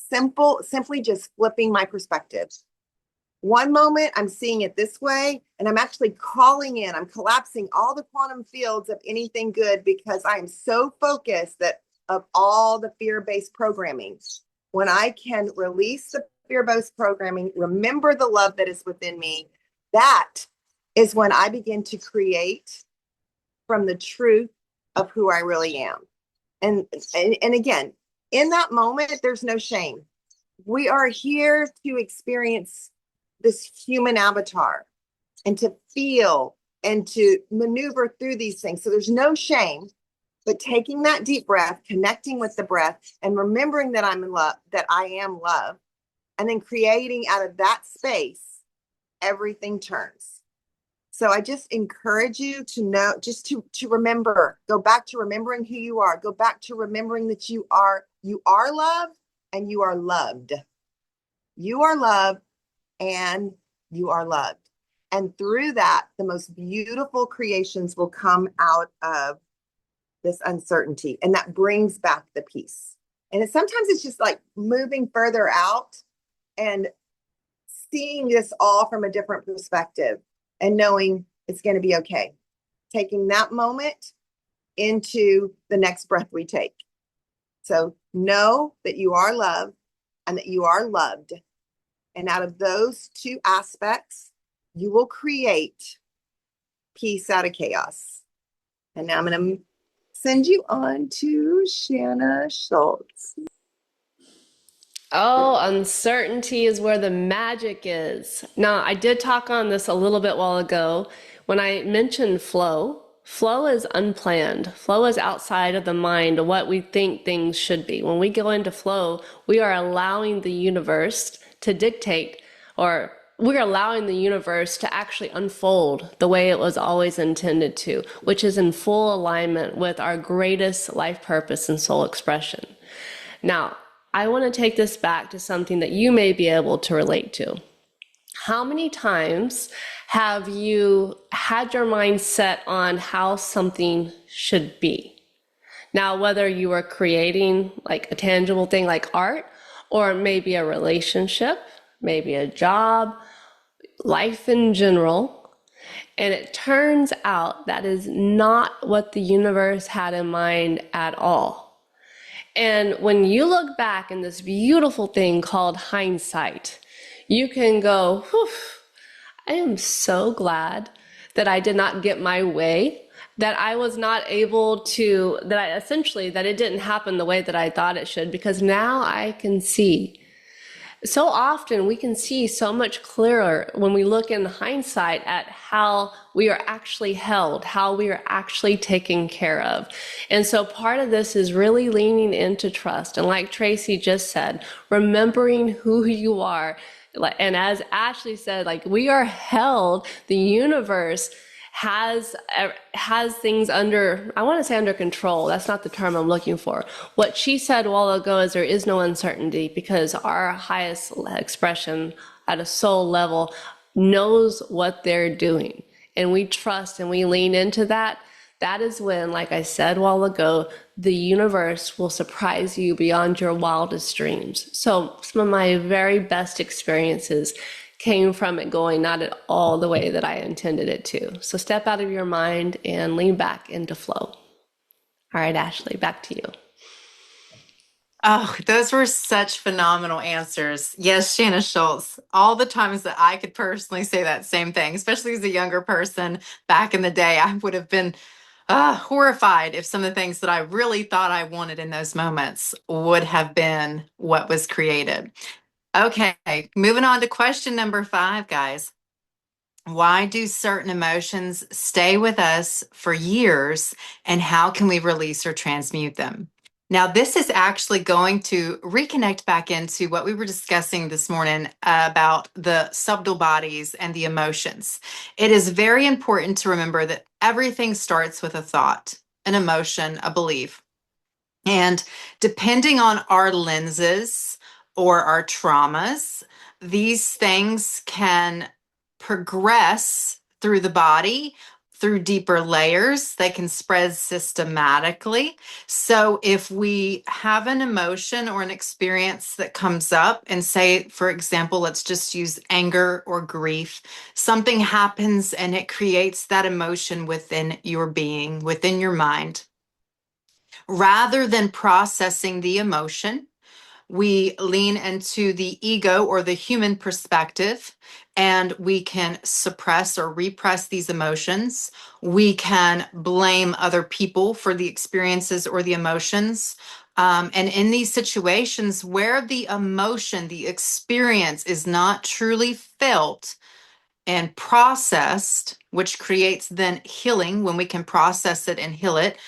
simply just flipping my perspective. One moment I'm seeing it this way, and I'm actually I'm collapsing all the quantum fields of anything good, because I'm so focused that of all the fear-based programming. When I can release the fear-based programming, remember the love that is within me, that is when I begin to create from the truth of who I really am. And again, in that moment, there's no shame. We are here to experience this human avatar and to feel and to maneuver through these things. So there's no shame, but taking that deep breath, connecting with the breath, and remembering that I'm in love, that I am love, and then creating out of that space, everything turns. So I just encourage you to know, just to remember, go back to remembering who you are, go back to remembering that you are love and you are loved. You are loved and you are loved. And through that, the most beautiful creations will come out of this uncertainty. And that brings back the peace. And sometimes it's just like moving further out and seeing this all from a different perspective and knowing it's going to be okay. Taking that moment into the next breath we take. So know that you are loved and that you are loved. And out of those two aspects, you will create peace out of chaos. And now I'm going to send you on to Shanna Schulze. Oh, uncertainty is where the magic is. Now, I did talk on this a little bit while ago when I mentioned flow. Flow is unplanned. Flow is outside of the mind of what we think things should be. When we go into flow, we are allowing the universe to dictate, or we're allowing the universe to actually unfold the way it was always intended to, which is in full alignment with our greatest life purpose and soul expression. Now, I want to take this back to something that you may be able to relate to. How many times have you had your mind set on how something should be? Now, whether you are creating like a tangible thing like art, or maybe a relationship, maybe a job, life in general, and it turns out that is not what the universe had in mind at all. And when you look back in this beautiful thing called hindsight, you can go, whew, I am so glad that I did not get my way, that I was not able to, that it didn't happen the way that I thought it should, because now I can see. So often we can see so much clearer when we look in hindsight at how we are actually held, how we are actually taken care of. And so part of this is really leaning into trust. And like Tracey just said, remembering who you are. And as Ashley said, like, we are held, the universe has things under, I want to say under control. That's not the term I'm looking for. What she said a while ago is there is no uncertainty, because our highest expression at a soul level knows what they're doing. And we trust and we lean into that. That is when, like I said a while ago, the universe will surprise you beyond your wildest dreams. So some of my very best experiences came from it going not at all the way that I intended it to. So step out of your mind and lean back into flow. All right, Ashley, back to you. Oh, those were such phenomenal answers. Yes, Shanna Schulze. All the times that I could personally say that same thing, especially as a younger person back in the day, I would have been horrified if some of the things that I really thought I wanted in those moments would have been what was created. Okay, moving on to question number 5, guys. Why do certain emotions stay with us for years, and how can we release or transmute them? Now, this is actually going to reconnect back into what we were discussing this morning about the subtle bodies and the emotions. It is very important to remember that everything starts with a thought, an emotion, a belief. And depending on our lenses or our traumas, these things can progress through the body, through deeper layers. They can spread systematically. So if we have an emotion or an experience that comes up, and say, for example, let's just use anger or grief, something happens and it creates that emotion within your being, within your mind. Rather than processing the emotion, we lean into the ego or the human perspective, and we can suppress or repress these emotions. We can blame other people for the experiences or the emotions. And in these situations where the emotion, the experience is not truly felt and processed, which creates then healing when we can process it and heal it.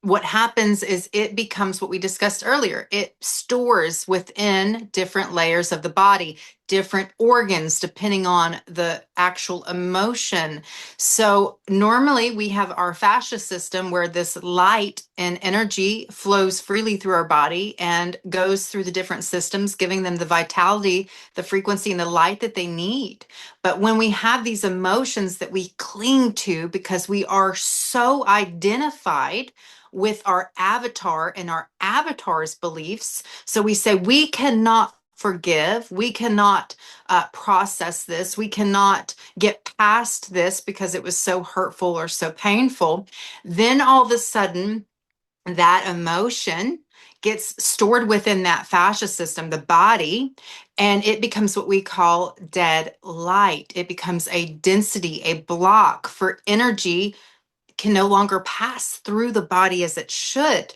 What happens is it becomes what we discussed earlier. It stores within different layers of the body, different organs, depending on the actual emotion. So normally we have our fascia system where this light and energy flows freely through our body and goes through the different systems, giving them the vitality, the frequency, and the light that they need. But when we have these emotions that we cling to because we are so identified with our avatar and our avatar's beliefs. So we say we cannot forgive, we cannot process this, we cannot get past this because it was so hurtful or so painful. Then all of a sudden, that emotion gets stored within that fascia system, the body, and it becomes what we call dead light. It becomes a density, a block for energy can no longer pass through the body as it should.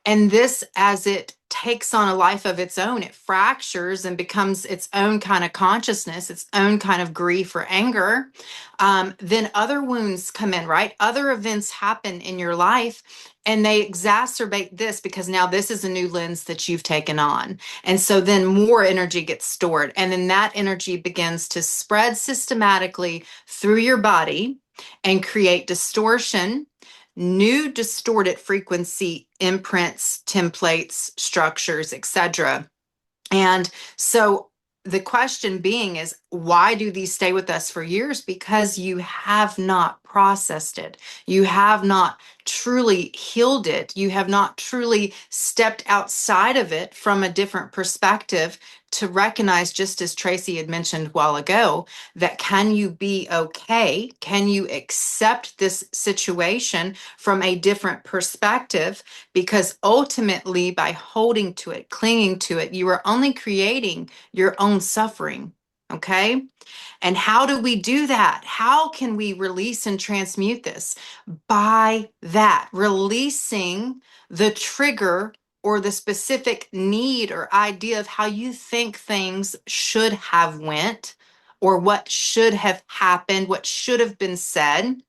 And this, as it takes on a life of its own, it fractures and becomes its own kind of consciousness, its own kind of grief or anger. Then other wounds come in, right? Other events happen in your life and they exacerbate this because now this is a new lens that you've taken on. And so then more energy gets stored. And then that energy begins to spread systematically through your body and create distortion, new distorted frequency imprints, templates, structures, etc. And so the question being is, why do these stay with us for years? Because you have not processed it. You have not truly healed it. You have not truly stepped outside of it from a different perspective to recognize, just as Tracey had mentioned a while ago, that can you be okay? Can you accept this situation from a different perspective? Because ultimately, by holding to it, clinging to it, you are only creating your own suffering. Okay. And how do we do that? How can we release and transmute this? By that, releasing the trigger or the specific need or idea of how you think things should have went or what should have happened, what should have been said,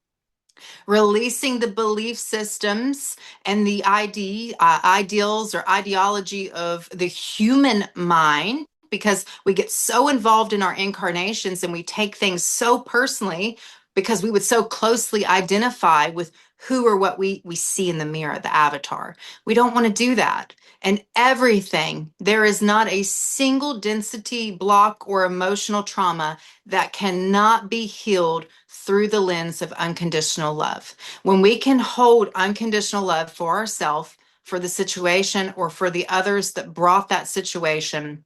releasing the belief systems and the ideals or ideology of the human mind, because we get so involved in our incarnations and we take things so personally because we would so closely identify with who or what we see in the mirror, the avatar. We don't want to do that. And everything, there is not a single density block or emotional trauma that cannot be healed through the lens of unconditional love. When we can hold unconditional love for ourselves, for the situation, or for the others that brought that situation,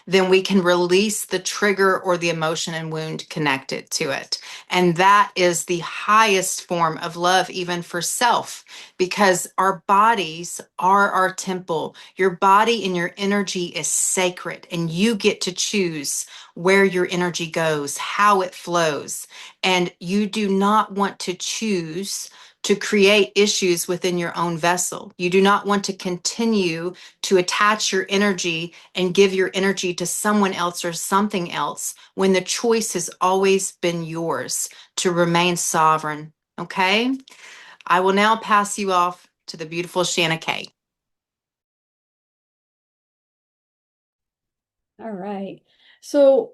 then we can release the trigger or the emotion and wound connected to it. And that is the highest form of love, even for self, because our bodies are our temple. Your body and your energy is sacred, and you get to choose where your energy goes, how it flows. And you do not want to choose to create issues within your own vessel. You do not want to continue to attach your energy and give your energy to someone else or something else when the choice has always been yours to remain sovereign. Okay? I will now pass you off to the beautiful Shanna Kay. All right. So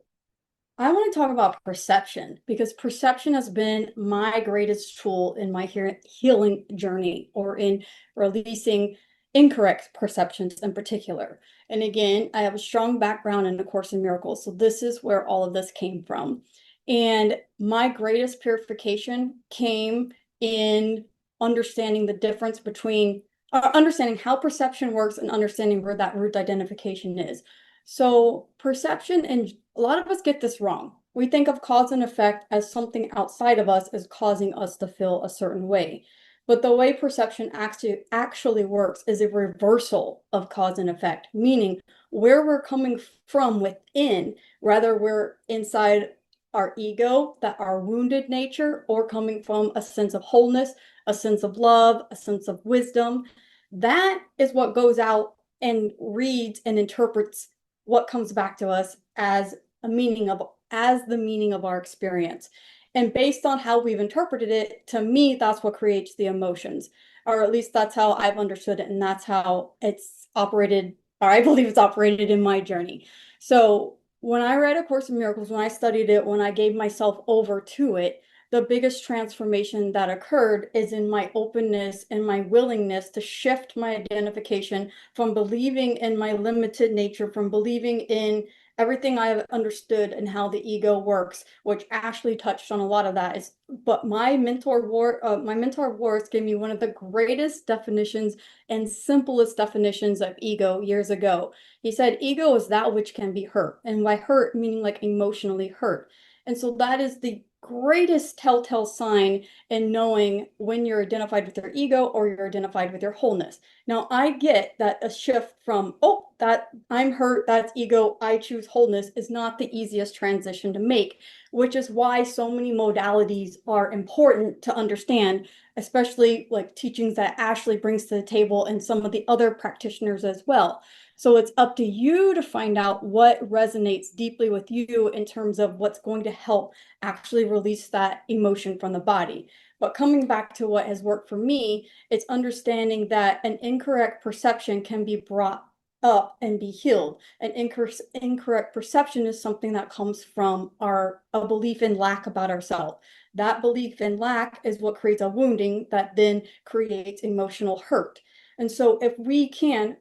I want to talk about perception because perception has been my greatest tool in my healing journey or in releasing incorrect perceptions in particular. And again, I have a strong background in A Course in Miracles, so this is where all of this came from. And my greatest purification came in understanding the difference between understanding how perception works and understanding where that root identification is. So perception, and a lot of us get this wrong. We think of cause and effect as something outside of us is causing us to feel a certain way. But the way perception actually works is a reversal of cause and effect, meaning where we're coming from within, rather we're inside our ego, that our wounded nature, or coming from a sense of wholeness, a sense of love, a sense of wisdom. That is what goes out and reads and interprets what comes back to us as the meaning of our experience. And based on how we've interpreted it, to me, that's what creates the emotions, or at least that's how I've understood it, and that's how it's operated, or I believe it's operated in my journey. So when I read A Course in Miracles, when I studied it, when I gave myself over to it, the biggest transformation that occurred is in my openness and my willingness to shift my identification from believing in my limited nature, from believing in everything I've understood and how the ego works, which Ashley touched on a lot of that. But my mentor Wars gave me one of the greatest definitions and simplest definitions of ego years ago. He said, ego is that which can be hurt. And by hurt, meaning like emotionally hurt. And so that is the greatest telltale sign in knowing when you're identified with your ego or you're identified with your wholeness. Now, I get that a shift from, oh, that I'm hurt, that's ego, I choose wholeness is not the easiest transition to make, which is why so many modalities are important to understand, especially like teachings that Ashley brings to the table and some of the other practitioners as well. So it's up to you to find out what resonates deeply with you in terms of what's going to help actually release that emotion from the body. But coming back to what has worked for me, it's understanding that an incorrect perception can be brought up and be healed. An incorrect perception is something that comes from a belief in lack about ourselves. That belief in lack is what creates a wounding that then creates emotional hurt. And so if we can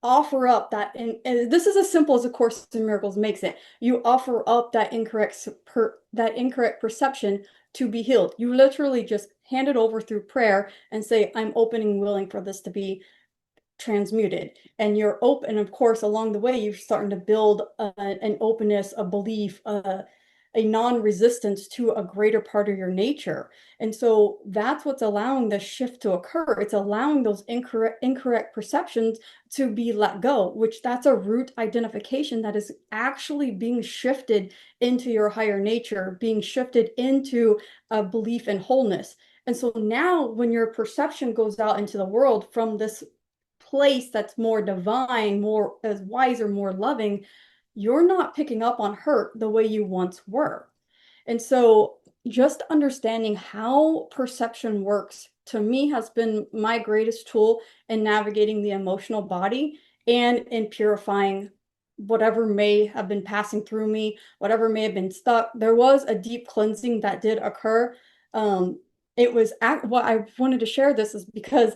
offer up that, and this is as simple as A Course in Miracles makes it. You offer up that incorrect perception to be healed. You literally just hand it over through prayer and say, I'm open and willing for this to be transmuted. And you're open, of course, along the way, you're starting to build an openness, a belief, a non-resistance to a greater part of your nature. And so that's what's allowing the shift to occur. It's allowing those incorrect perceptions to be let go, which that's a root identification that is actually being shifted into your higher nature, being shifted into a belief in wholeness. And so now when your perception goes out into the world from this place that's more divine, more as wiser, more loving, you're not picking up on hurt the way you once were. And so just understanding how perception works to me has been my greatest tool in navigating the emotional body and in purifying whatever may have been passing through me, whatever may have been stuck. There was a deep cleansing that did occur. It was what I wanted to share this is because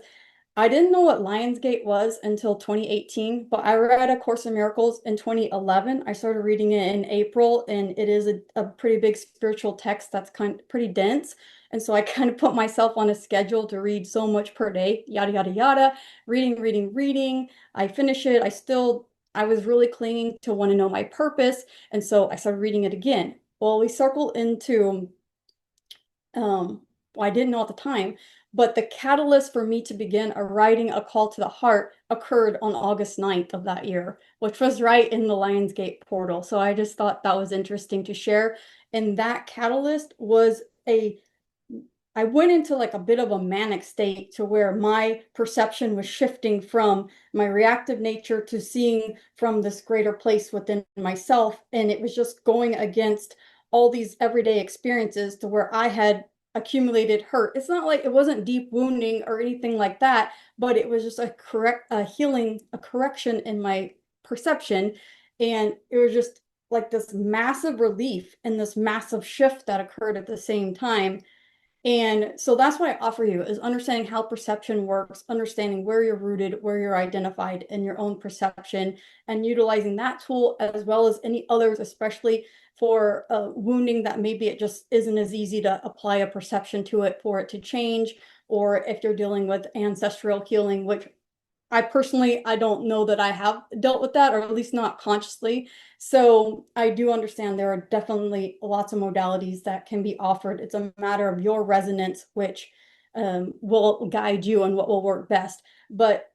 I didn't know what Lionsgate was until 2018, but I read A Course in Miracles in 2011. I started reading it in April, and it is a pretty big spiritual text that's kind of pretty dense. And so I kind of put myself on a schedule to read so much per day, yada, yada, yada, reading, reading, reading. I finish it. I still I was really clinging to want to know my purpose. And so I started reading it again. Well, we circled into, well, I didn't know at the time, but the catalyst for me to begin writing a call to the heart occurred on August 9th of that year, which was right in the Lionsgate portal. So I just thought that was interesting to share. And that catalyst was I went into like a bit of a manic state to where my perception was shifting from my reactive nature to seeing from this greater place within myself. And it was just going against all these everyday experiences to where I had accumulated hurt. It's not like it wasn't deep wounding or anything like that, but it was just a healing, a correction in my perception. And it was just like this massive relief and this massive shift that occurred at the same time. And so that's what I offer you is understanding how perception works, understanding where you're rooted, where you're identified in your own perception, and utilizing that tool as well as any others, especially for wounding that maybe it just isn't as easy to apply a perception to it for it to change, or if you're dealing with ancestral healing, which I don't know that I have dealt with that, or at least not consciously. So I do understand there are definitely lots of modalities that can be offered. It's a matter of your resonance, which will guide you on what will work best. But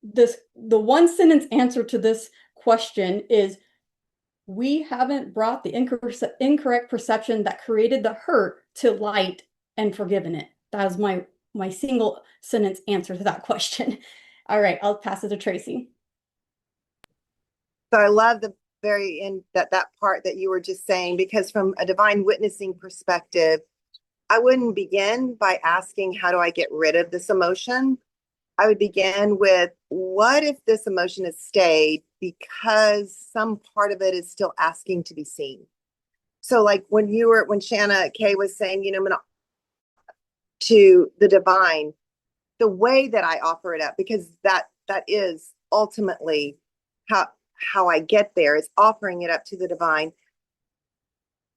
the one sentence answer to this question is we haven't brought the incorrect perception that created the hurt to light and forgiven it. That is my single sentence answer to that question. All right, I'll pass it to Tracey. So I love the very end that part that you were just saying, because from a divine witnessing perspective, I wouldn't begin by asking, how do I get rid of this emotion? I would begin with, what if this emotion has stayed because some part of it is still asking to be seen? So like when Shanna Kay was saying, I'm going to the divine, the way that I offer it up, because that is ultimately how I get there, is offering it up to the divine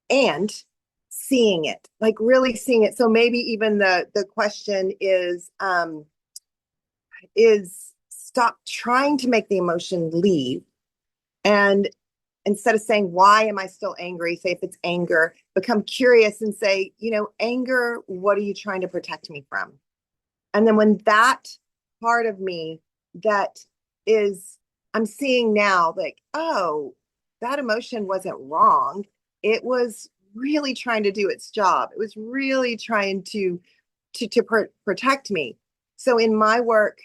and seeing it, like really seeing it. So maybe even the question is stop trying to make the emotion leave, and instead of saying, why am I still angry? Say, if it's anger, become curious and say, anger, what are you trying to protect me from? And then when that part of me that is, I'm seeing now, like, oh, that emotion wasn't wrong. It was really trying to do its job. It was really trying to protect me. So in my work,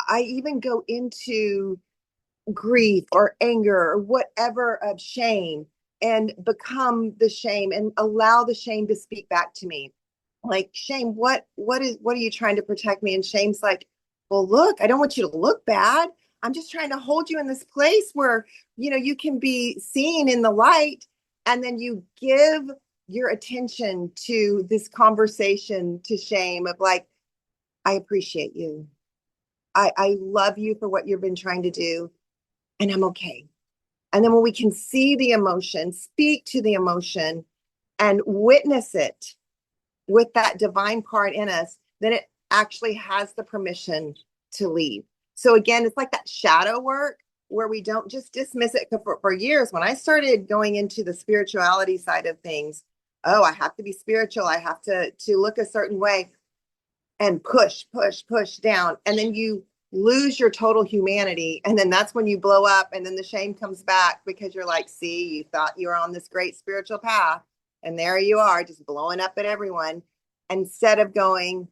I even go into grief or anger or whatever of shame, and become the shame and allow the shame to speak back to me. Like, shame, what are you trying to protect me? And shame's like, well, look, I don't want you to look bad. I'm just trying to hold you in this place where, you can be seen in the light. And then you give your attention to this conversation to shame of like, I appreciate you. I love you for what you've been trying to do, and I'm okay. And then when we can see the emotion, speak to the emotion, and witness it with that divine part in us, then it actually has the permission to leave. So again, it's like that shadow work where we don't just dismiss it. For years, when I started going into the spirituality side of things, oh, I have to be spiritual. I have to look a certain way, and push down. And then you lose your total humanity. And then that's when you blow up. And then the shame comes back because you're like, see, you thought you were on this great spiritual path, and there you are just blowing up at everyone, instead of going,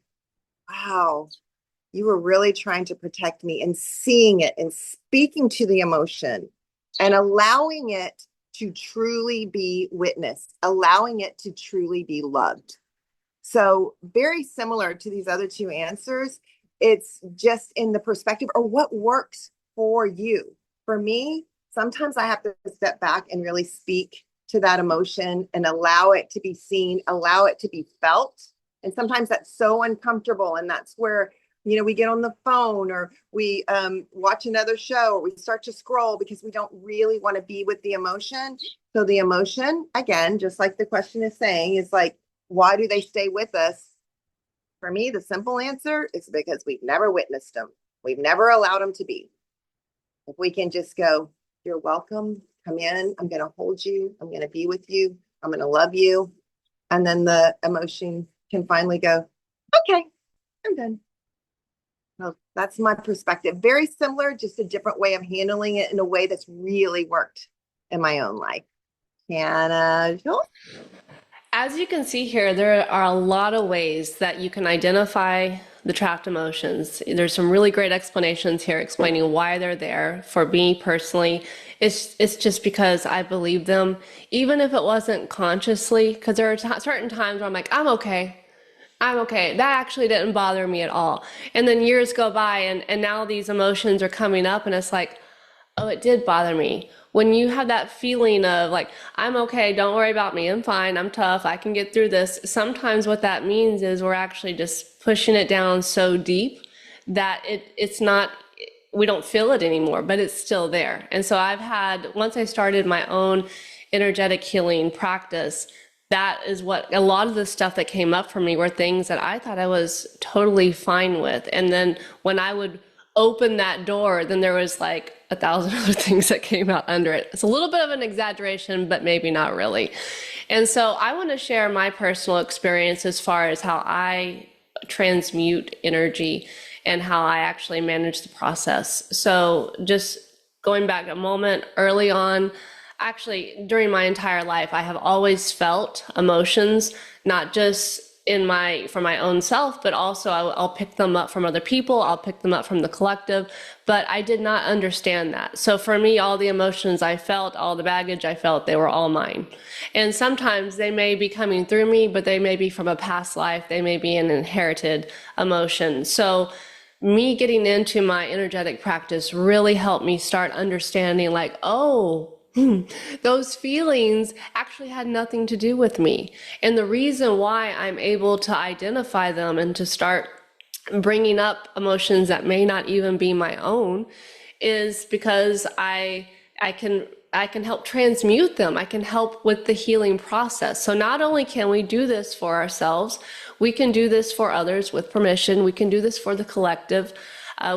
wow, you were really trying to protect me, and seeing it and speaking to the emotion and allowing it to truly be witnessed, allowing it to truly be loved. So very similar to these other two answers. It's just in the perspective, or what works for you. For me, sometimes I have to step back and really speak to that emotion and allow it to be seen, allow it to be felt. And sometimes that's so uncomfortable. And that's where, we get on the phone, or we watch another show, or we start to scroll because we don't really want to be with the emotion. So the emotion, again, just like the question is saying, is like, why do they stay with us? For me, the simple answer is because we've never witnessed them. We've never allowed them to be. If we can just go, you're welcome, come in, I'm going to hold you, I'm going to be with you, I'm going to love you. And then the emotion can finally go, okay, I'm done. Well, that's my perspective. Very similar, just a different way of handling it in a way that's really worked in my own life. Shanna Schulze? As you can see here, there are a lot of ways that you can identify the trapped emotions. There's some really great explanations here explaining why they're there. For me personally, it's just because I believe them, even if it wasn't consciously, because there are certain times where I'm like, I'm okay. I'm okay. That actually didn't bother me at all. And then years go by and now these emotions are coming up and it's like, oh, it did bother me. When you have that feeling of like, I'm okay, don't worry about me, I'm fine, I'm tough, I can get through this. Sometimes what that means is we're actually just pushing it down so deep that it's not, we don't feel it anymore, but it's still there. And so once I started my own energetic healing practice, that is what a lot of the stuff that came up for me were things that I thought I was totally fine with. And then when I would open that door, then there was like 1,000 other things that came out under it. It's a little bit of an exaggeration, but maybe not really. And so I want to share my personal experience as far as how I transmute energy and how I actually manage the process. So just going back a moment early on, actually during my entire life, I have always felt emotions, not just for my own self, but also I'll pick them up from other people, I'll pick them up from the collective, but I did not understand that. So for me, all the emotions I felt, all the baggage I felt, they were all mine. And sometimes they may be coming through me, but they may be from a past life, they may be an inherited emotion. So me getting into my energetic practice really helped me start understanding like, oh, those feelings actually had nothing to do with me. And the reason why I'm able to identify them and to start bringing up emotions that may not even be my own is because I can help transmute them. I can help with the healing process. So not only can we do this for ourselves, we can do this for others with permission. We can do this for the collective.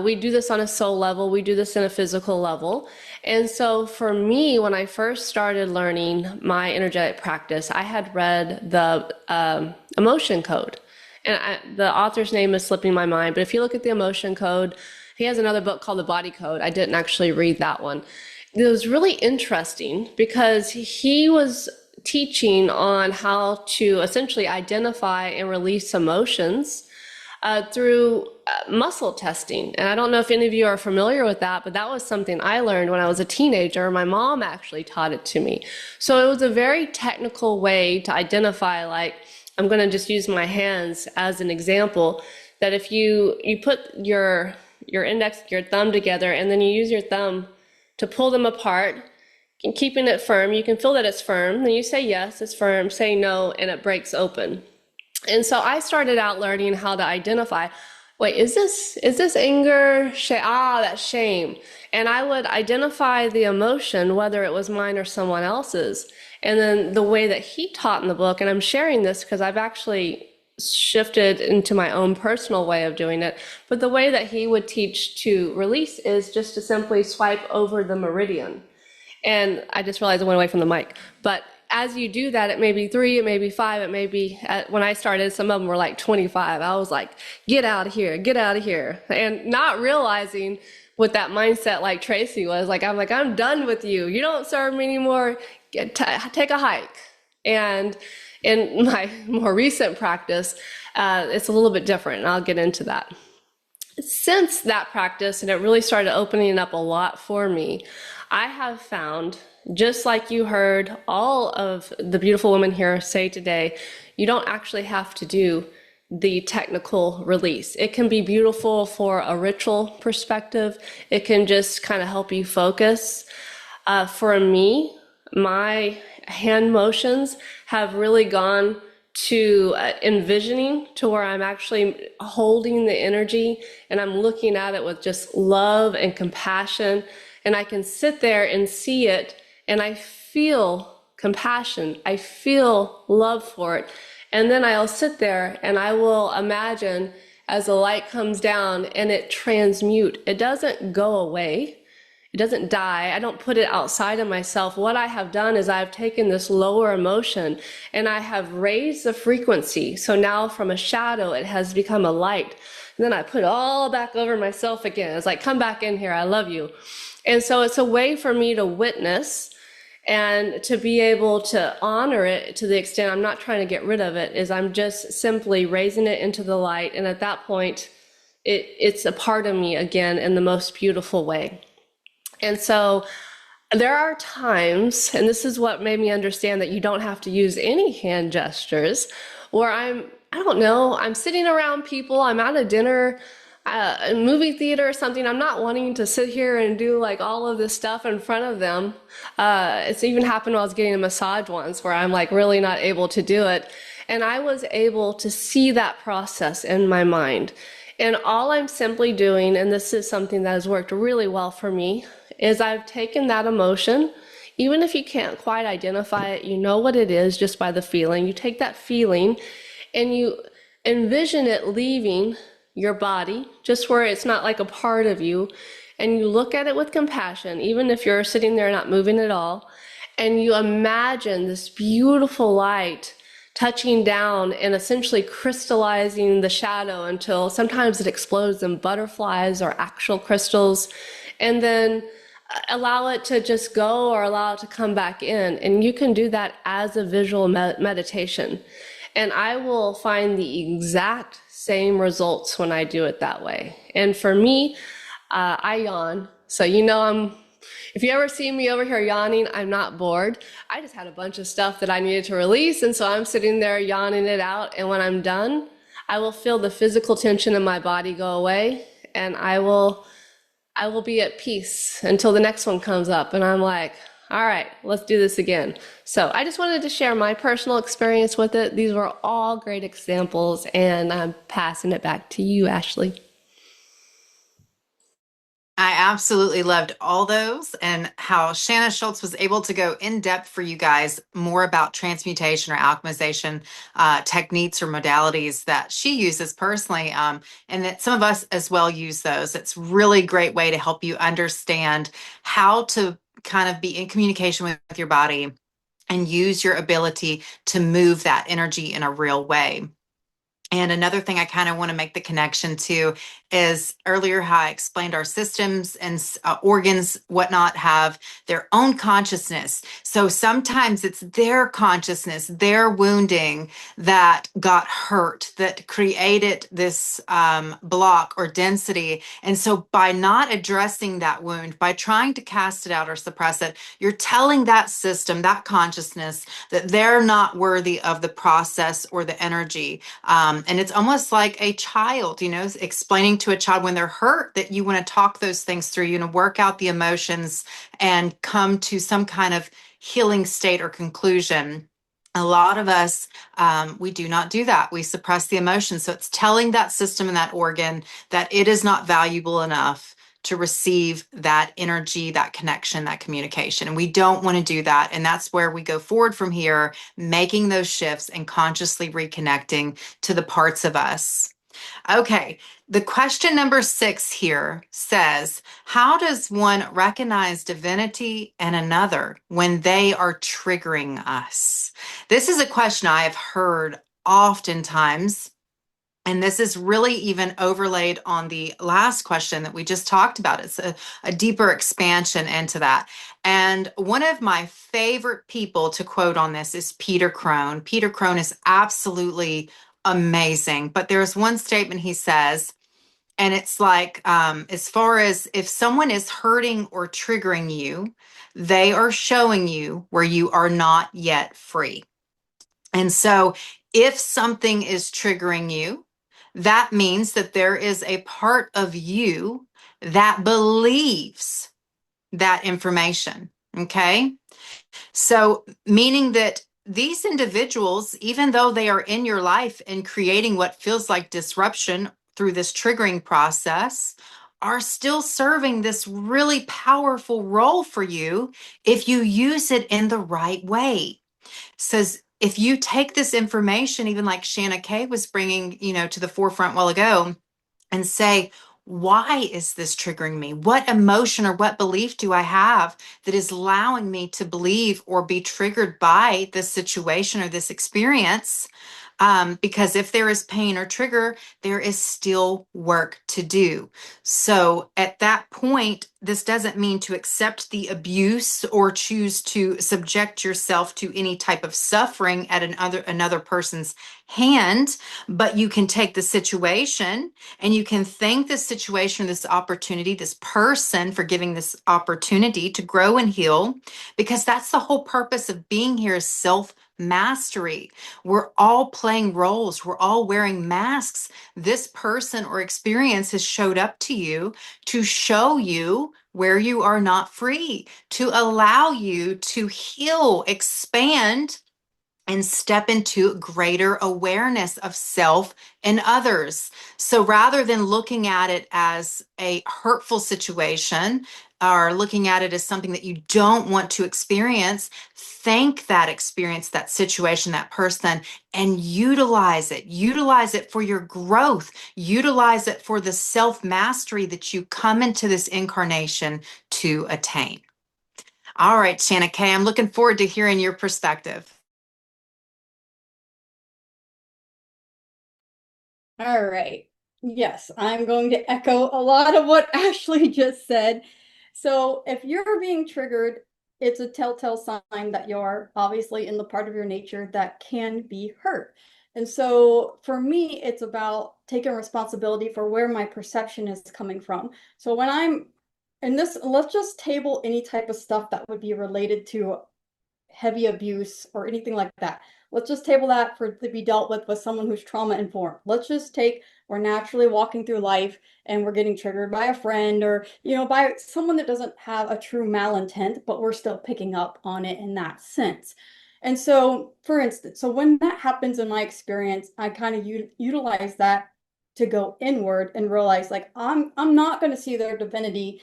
We do this on a soul level. We do this in a physical level. And so for me, when I first started learning my energetic practice, I had read the emotion code. And the author's name is slipping my mind, but if you look at the emotion code, he has another book called the Body Code. I didn't actually read that one. It was really interesting because he was teaching on how to essentially identify and release emotions through muscle testing. And I don't know if any of you are familiar with that, but that was something I learned when I was a teenager. My mom actually taught it to me. So it was a very technical way to identify, like, I'm going to just use my hands as an example, that if you put your index, your thumb together, and then you use your thumb to pull them apart, and keeping it firm, you can feel that it's firm, then you say yes, it's firm, say no, and it breaks open. And so I started out learning how to identify, wait, is this anger? That's shame. And I would identify the emotion, whether it was mine or someone else's. And then the way that he taught in the book, and I'm sharing this because I've actually shifted into my own personal way of doing it, but the way that he would teach to release is just to simply swipe over the meridian. And I just realized I went away from the mic. But as you do that, it may be 3, it may be 5, it may be, when I started, some of them were like 25. I was like, get out of here, get out of here. And not realizing with that mindset like Tracey was, like, I'm done with you. You don't serve me anymore. Take a hike. And in my more recent practice, it's a little bit different, and I'll get into that. Since that practice, and it really started opening up a lot for me, I have found, just like you heard all of the beautiful women here say today, you don't actually have to do the technical release. It can be beautiful for a ritual perspective. It can just kind of help you focus. For me, my hand motions have really gone to envisioning, to where I'm actually holding the energy and I'm looking at it with just love and compassion, and I can sit there and see it, and I feel compassion, I feel love for it. And then I'll sit there and I will imagine as the light comes down and it transmute. It doesn't go away. It doesn't die. I don't put it outside of myself. What I have done is I've taken this lower emotion and I have raised the frequency. So now from a shadow, it has become a light. And then I put it all back over myself again. It's like, come back in here. I love you. And so it's a way for me to witness and to be able to honor it to the extent I'm not trying to get rid of it, is I'm just simply raising it into the light. And at that point, it's a part of me again in the most beautiful way. And so there are times, and this is what made me understand that you don't have to use any hand gestures, where I don't know, I'm sitting around people, I'm at a dinner, a movie theater or something. I'm not wanting to sit here and do like all of this stuff in front of them. It's even happened when I was getting a massage once where I'm like really not able to do it. And I was able to see that process in my mind. And all I'm simply doing, and this is something that has worked really well for me, is I've taken that emotion, even if you can't quite identify it, you know what it is just by the feeling. You take that feeling and you envision it leaving your body, just where it's not like a part of you, and you look at it with compassion, even if you're sitting there not moving at all, and you imagine this beautiful light touching down and essentially crystallizing the shadow until sometimes it explodes in butterflies or actual crystals, and then allow it to just go or allow it to come back in. And you can do that as a visual meditation. And I will find the exact same results when I do it that way. And for me, I yawn. So if you ever see me over here yawning, I'm not bored. I just had a bunch of stuff that I needed to release, and so I'm sitting there yawning it out. And when I'm done, I will feel the physical tension in my body go away, and I will be at peace until the next one comes up. And I'm like, all right, let's do this again. So I just wanted to share my personal experience with it. These were all great examples, and I'm passing it back to you, Ashley. I absolutely loved all those, and how Shanna Schulze was able to go in depth for you guys more about transmutation or alchemization techniques or modalities that she uses personally, and that some of us as well use those. It's really a great way to help you understand how to kind of be in communication with your body and use your ability to move that energy in a real way. And another thing I kind of want to make the connection to is earlier how I explained our systems and organs, whatnot, have their own consciousness. So sometimes it's their consciousness, their wounding that got hurt, that created this block or density. And so by not addressing that wound, by trying to cast it out or suppress it, you're telling that system, that consciousness, that they're not worthy of the process or the energy. And it's almost like a child, explaining to a child when they're hurt that you want to talk those things through, work out the emotions and come to some kind of healing state or conclusion. A lot of us, we do not do that. We suppress the emotions. So it's telling that system and that organ that it is not valuable enough to receive that energy, that connection, that communication. And we don't want to do that. And that's where we go forward from here, making those shifts and consciously reconnecting to the parts of us. Okay, the question number 6 here says, how does one recognize divinity in another when they are triggering us? This is a question I have heard oftentimes. And this is really even overlaid on the last question that we just talked about. It's a deeper expansion into that. And one of my favorite people to quote on this is Peter Crone. Peter Crone is absolutely amazing. But there's one statement he says, and it's like, as far as if someone is hurting or triggering you, they are showing you where you are not yet free. And so if something is triggering you, that means that there is a part of you that believes that information. Okay. So, meaning that these individuals, even though they are in your life and creating what feels like disruption through this triggering process, are still serving this really powerful role for you if you use it in the right way. Says if you take this information, even like Shanna Kay was bringing, to the forefront a while ago, and say, Why is this triggering me? What emotion or what belief do I have that is allowing me to believe or be triggered by this situation or this experience? Because if there is pain or trigger, there is still work to do. So at that point, this doesn't mean to accept the abuse or choose to subject yourself to any type of suffering at another person's hand, but you can take the situation and you can thank this situation, this opportunity, this person for giving this opportunity to grow and heal, because that's the whole purpose of being here is self mastery. We're all playing roles. We're all wearing masks. This person or experience has showed up to you to show you where you are not free, to allow you to heal, expand, and step into greater awareness of self and others. So rather than looking at it as a hurtful situation or looking at it as something that you don't want to experience, thank that experience, that situation, that person, and utilize it. Utilize it for your growth. Utilize it for the self mastery that you come into this incarnation to attain. All right, Shanna Kay, I'm looking forward to hearing your perspective. All right. Yes, I'm going to echo a lot of what Ashley just said. So if you're being triggered, it's a telltale sign that you're obviously in the part of your nature that can be hurt. And so for me, it's about taking responsibility for where my perception is coming from. So when I'm in this, let's just table any type of stuff that would be related to heavy abuse or anything like that. Let's just table that for to be dealt with someone who's trauma informed. Let's just take we're naturally walking through life and we're getting triggered by a friend or by someone that doesn't have a true malintent, but we're still picking up on it in that sense. And so, for instance, so when that happens in my experience, I kind of utilize that to go inward and realize like I'm not going to see their divinity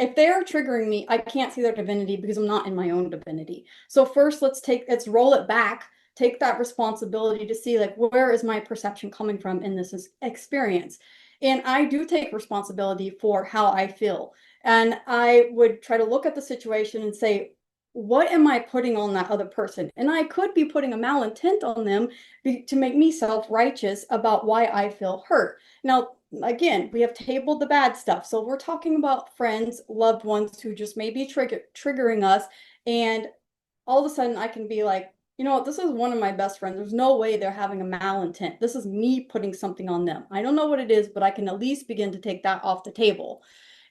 if they're triggering me, I can't see their divinity because I'm not in my own divinity. So first let's roll it back, take that responsibility to see like where is my perception coming from in this experience. And I do take responsibility for how I feel. And I would try to look at the situation and say, what am I putting on that other person? And I could be putting a malintent on them to make me self-righteous about why I feel hurt. Now, again, we have tabled the bad stuff. So we're talking about friends, loved ones who just may be triggering us. And all of a sudden I can be like, you know what, this is one of my best friends. There's no way they're having a malintent. This is me putting something on them. I don't know what it is, but I can at least begin to take that off the table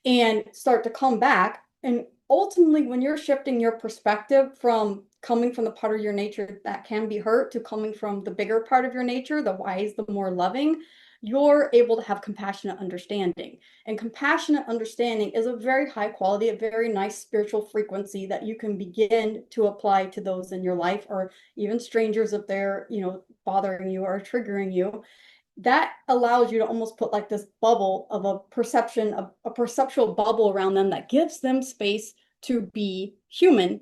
and start to come back. And ultimately, when you're shifting your perspective from coming from the part of your nature that can be hurt to coming from the bigger part of your nature, the wise, the more loving, you're able to have compassionate understanding. And compassionate understanding is a very high quality, a very nice spiritual frequency that you can begin to apply to those in your life or even strangers if they're, bothering you or triggering you. That allows you to almost put like this bubble of a perception, of a perceptual bubble around them that gives them space to be human.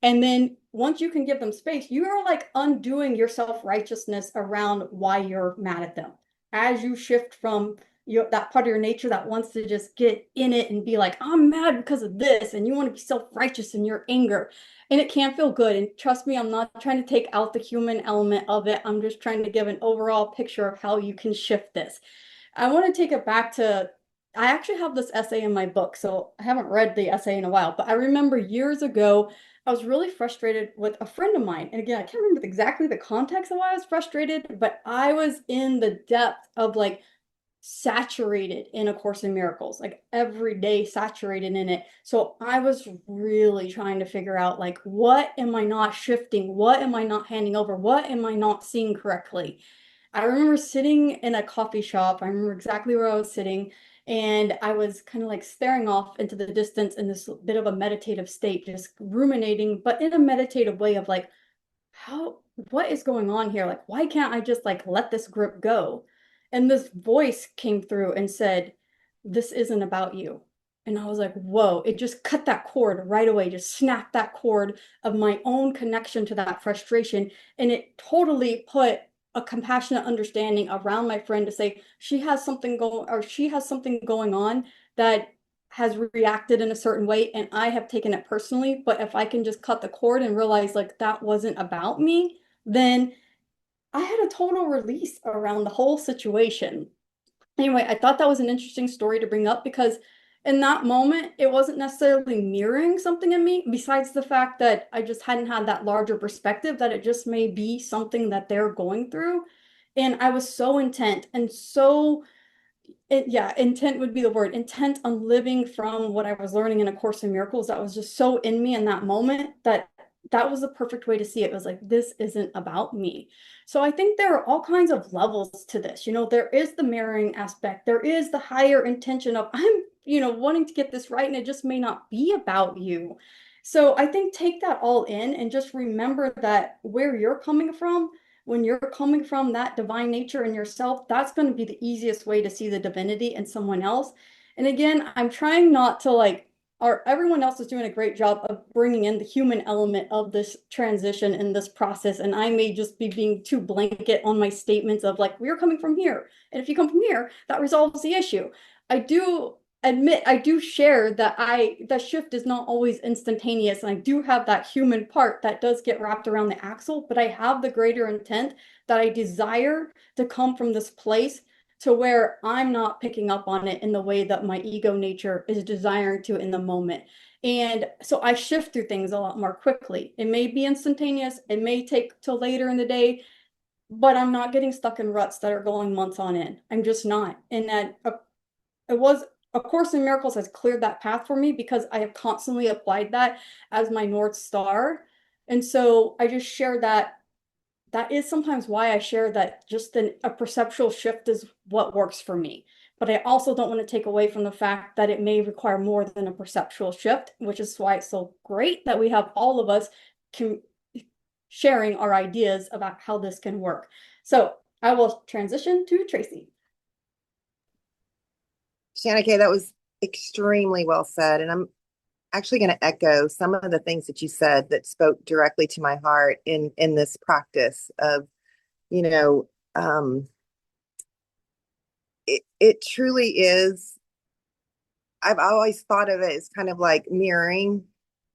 And then once you can give them space, you are like undoing your self-righteousness around why you're mad at them. As you shift from that part of your nature that wants to just get in it and be like, I'm mad because of this, and you want to be self-righteous in your anger. And it can feel good. And trust me, I'm not trying to take out the human element of it. I'm just trying to give an overall picture of how you can shift this. I want to take it back to, I actually have this essay in my book, so I haven't read the essay in a while, but I remember years ago, I was really frustrated with a friend of mine. And again, I can't remember exactly the context of why I was frustrated, but I was in the depth of like saturated in A Course in Miracles, like every day saturated in it. So I was really trying to figure out like, what am I not shifting? What am I not handing over? What am I not seeing correctly? I remember sitting in a coffee shop. I remember exactly where I was sitting, and I was kind of like staring off into the distance in this bit of a meditative state, just ruminating, but in a meditative way of like, what is going on here? Like, why can't I just like let this grip go? And this voice came through and said, this isn't about you. And I was like, whoa, it just cut that cord right away, just snapped that cord of my own connection to that frustration. And it totally put a compassionate understanding around my friend to say she has something going on that has reacted in a certain way and I have taken it personally. But if I can just cut the cord and realize like that wasn't about me, then I had a total release around the whole situation. Anyway, I thought that was an interesting story to bring up because in that moment, it wasn't necessarily mirroring something in me, besides the fact that I just hadn't had that larger perspective that it just may be something that they're going through. And I was so intent and so yeah, intent would be the word. Intent on living from what I was learning in A Course in Miracles. That was just so in me in that moment that that was the perfect way to see it. It was like, this isn't about me. So I think there are all kinds of levels to this. There is the mirroring aspect. There is the higher intention of wanting to get this right, and it just may not be about you. So I think take that all in and just remember that where you're coming from, when you're coming from that divine nature in yourself, that's going to be the easiest way to see the divinity in someone else. And again, I'm trying not to or everyone else is doing a great job of bringing in the human element of this transition in this process. And I may just be being too blanket on my statements of like, we're coming from here. And if you come from here, that resolves the issue. I do admit, I do share that that shift is not always instantaneous, and I do have that human part that does get wrapped around the axle, but I have the greater intent that I desire to come from this place to where I'm not picking up on it in the way that my ego nature is desiring to in the moment. And so I shift through things a lot more quickly. It may be instantaneous, it may take till later in the day, but I'm not getting stuck in ruts that are going months on end. I'm just not. And that it was A Course in Miracles has cleared that path for me because I have constantly applied that as my North Star. And so I just share that. That is sometimes why I share that just a perceptual shift is what works for me. But I also don't want to take away from the fact that it may require more than a perceptual shift, which is why it's so great that we have all of us sharing our ideas about how this can work. So I will transition to Tracey. Shanna Kay, that was extremely well said. And I'm actually going to echo some of the things that you said that spoke directly to my heart in this practice of, you know, it truly is. I've always thought of it as kind of like mirroring.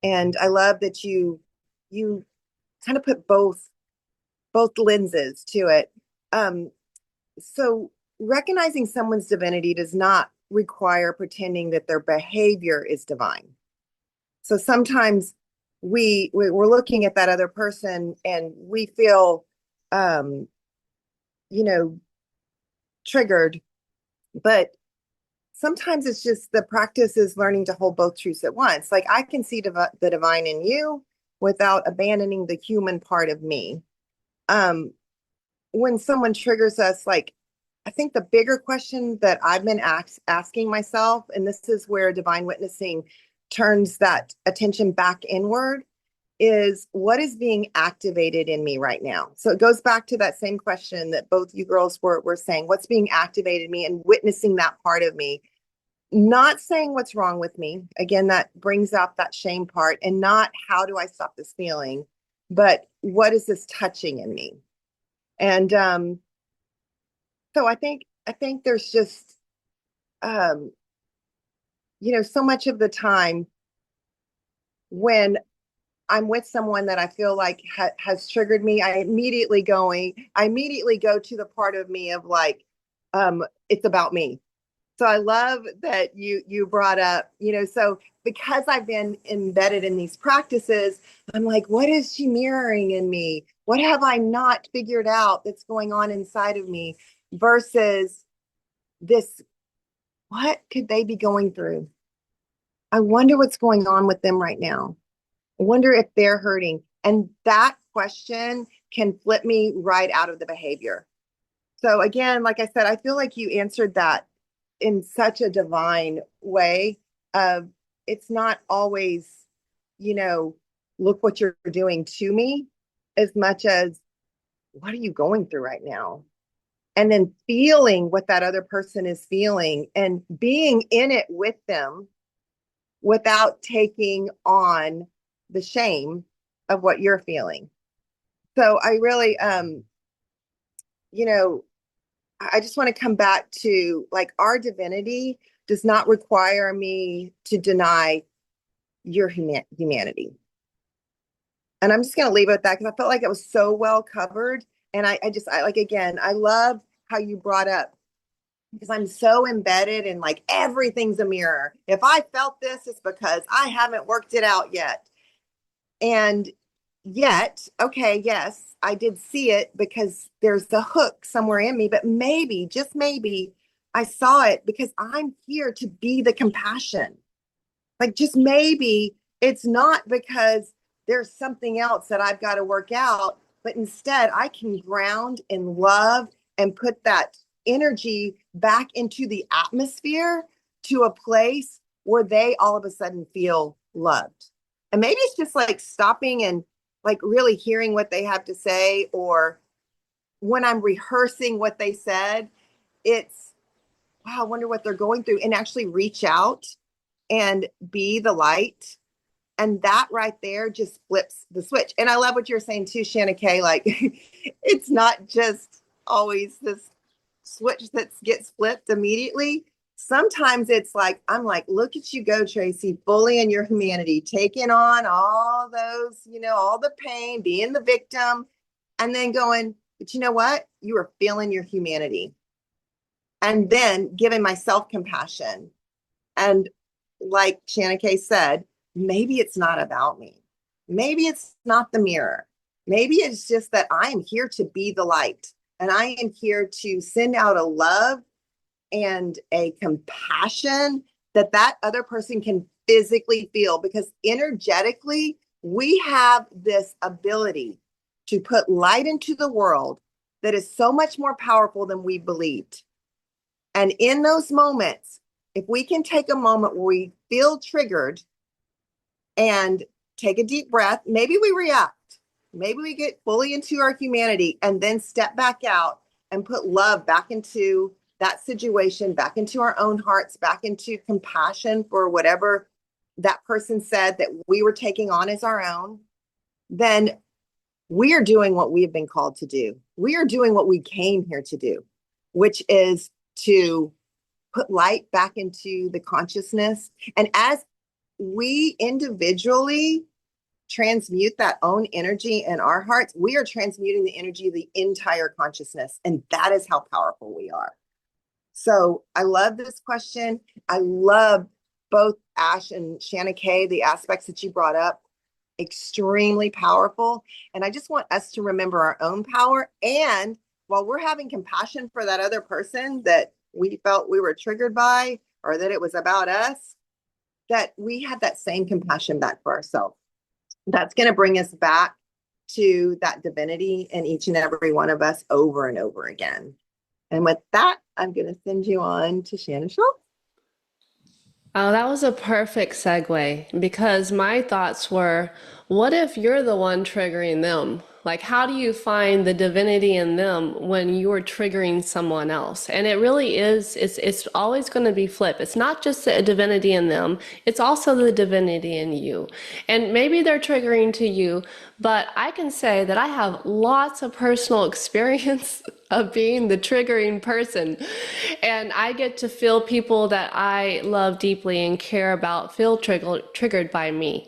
And I love that you kind of put both lenses to it. So recognizing someone's divinity does not require pretending that their behavior is divine. So sometimes we're looking at that other person and we feel, you know, triggered, but sometimes it's just the practice is learning to hold both truths at once. Like I can see the divine in you without abandoning the human part of me. When someone triggers us, like I think the bigger question that I've been asking myself, and this is where divine witnessing turns that attention back inward, is what is being activated in me right now? So it goes back to that same question that both you girls were saying, what's being activated in me and witnessing that part of me, not saying what's wrong with me. Again, that brings up that shame part, and not how do I stop this feeling, but what is this touching in me? And so I think there's just so much of the time when I'm with someone that I feel like has triggered me, I immediately go to the part of me of like, it's about me. So I love that you brought up, so because I've been embedded in these practices, I'm like, what is she mirroring in me? What have I not figured out that's going on inside of me versus this? What could they be going through? I wonder what's going on with them right now. I wonder if they're hurting. And that question can flip me right out of the behavior. So again, like I said, I feel like you answered that in such a divine way. It's not always, look what you're doing to me, as much as what are you going through right now? And then feeling what that other person is feeling and being in it with them without taking on the shame of what you're feeling. So I really you know, I just want to come back to like our divinity does not require me to deny your humanity. And I'm just going to leave it at that because I felt like it was so well covered. And I like, again, I love how you brought up because I'm so embedded in like everything's a mirror. If I felt this, it's because I haven't worked it out yet. And yet, okay, yes, I did see it because there's the hook somewhere in me, but maybe, just maybe, I saw it because I'm here to be the compassion. Like, just maybe it's not because there's something else that I've got to work out, but instead I can ground in love and put that energy back into the atmosphere to a place where they all of a sudden feel loved. And maybe it's just like stopping and like really hearing what they have to say, or when I'm rehearsing what they said, it's, wow, I wonder what they're going through, and actually reach out and be the light. And that right there just flips the switch. And I love what you're saying too, Shanna Kay. Like, it's not just always this switch that gets flipped immediately. Sometimes it's like, I'm like, look at you go, Tracey, fully in your humanity, taking on all those, all the pain, being the victim, and then going, but you know what? You are feeling your humanity. And then giving myself compassion. And like Shanna Kay said, maybe it's not about me. Maybe it's not the mirror. Maybe it's just that I am here to be the light, and I am here to send out a love and a compassion that that other person can physically feel, because energetically we have this ability to put light into the world that is so much more powerful than we believed. And in those moments, if we can take a moment where we feel triggered and take a deep breath, maybe we react, maybe we get fully into our humanity, and then step back out and put love back into that situation, back into our own hearts, back into compassion for whatever that person said that we were taking on as our own, then we are doing what we have been called to do. We are doing what we came here to do, which is to put light back into the consciousness. And as we individually transmute that own energy in our hearts, we are transmuting the energy of the entire consciousness. And that is how powerful we are. So I love this question. I love both Ash and Shanna Kay, the aspects that you brought up, extremely powerful. And I just want us to remember our own power. And while we're having compassion for that other person that we felt we were triggered by, or that it was about us, that we have that same compassion back for ourselves. That's going to bring us back to that divinity in each and every one of us over and over again. And with that, I'm going to send you on to Shanna Schulze. Oh, that was a perfect segue because my thoughts were, what if you're the one triggering them? Like, how do you find the divinity in them when you're triggering someone else? And it really is, it's always going to be flip. It's not just the divinity in them, it's also the divinity in you. And maybe they're triggering to you, but I can say that I have lots of personal experience of being the triggering person. And I get to feel people that I love deeply and care about feel triggered by me.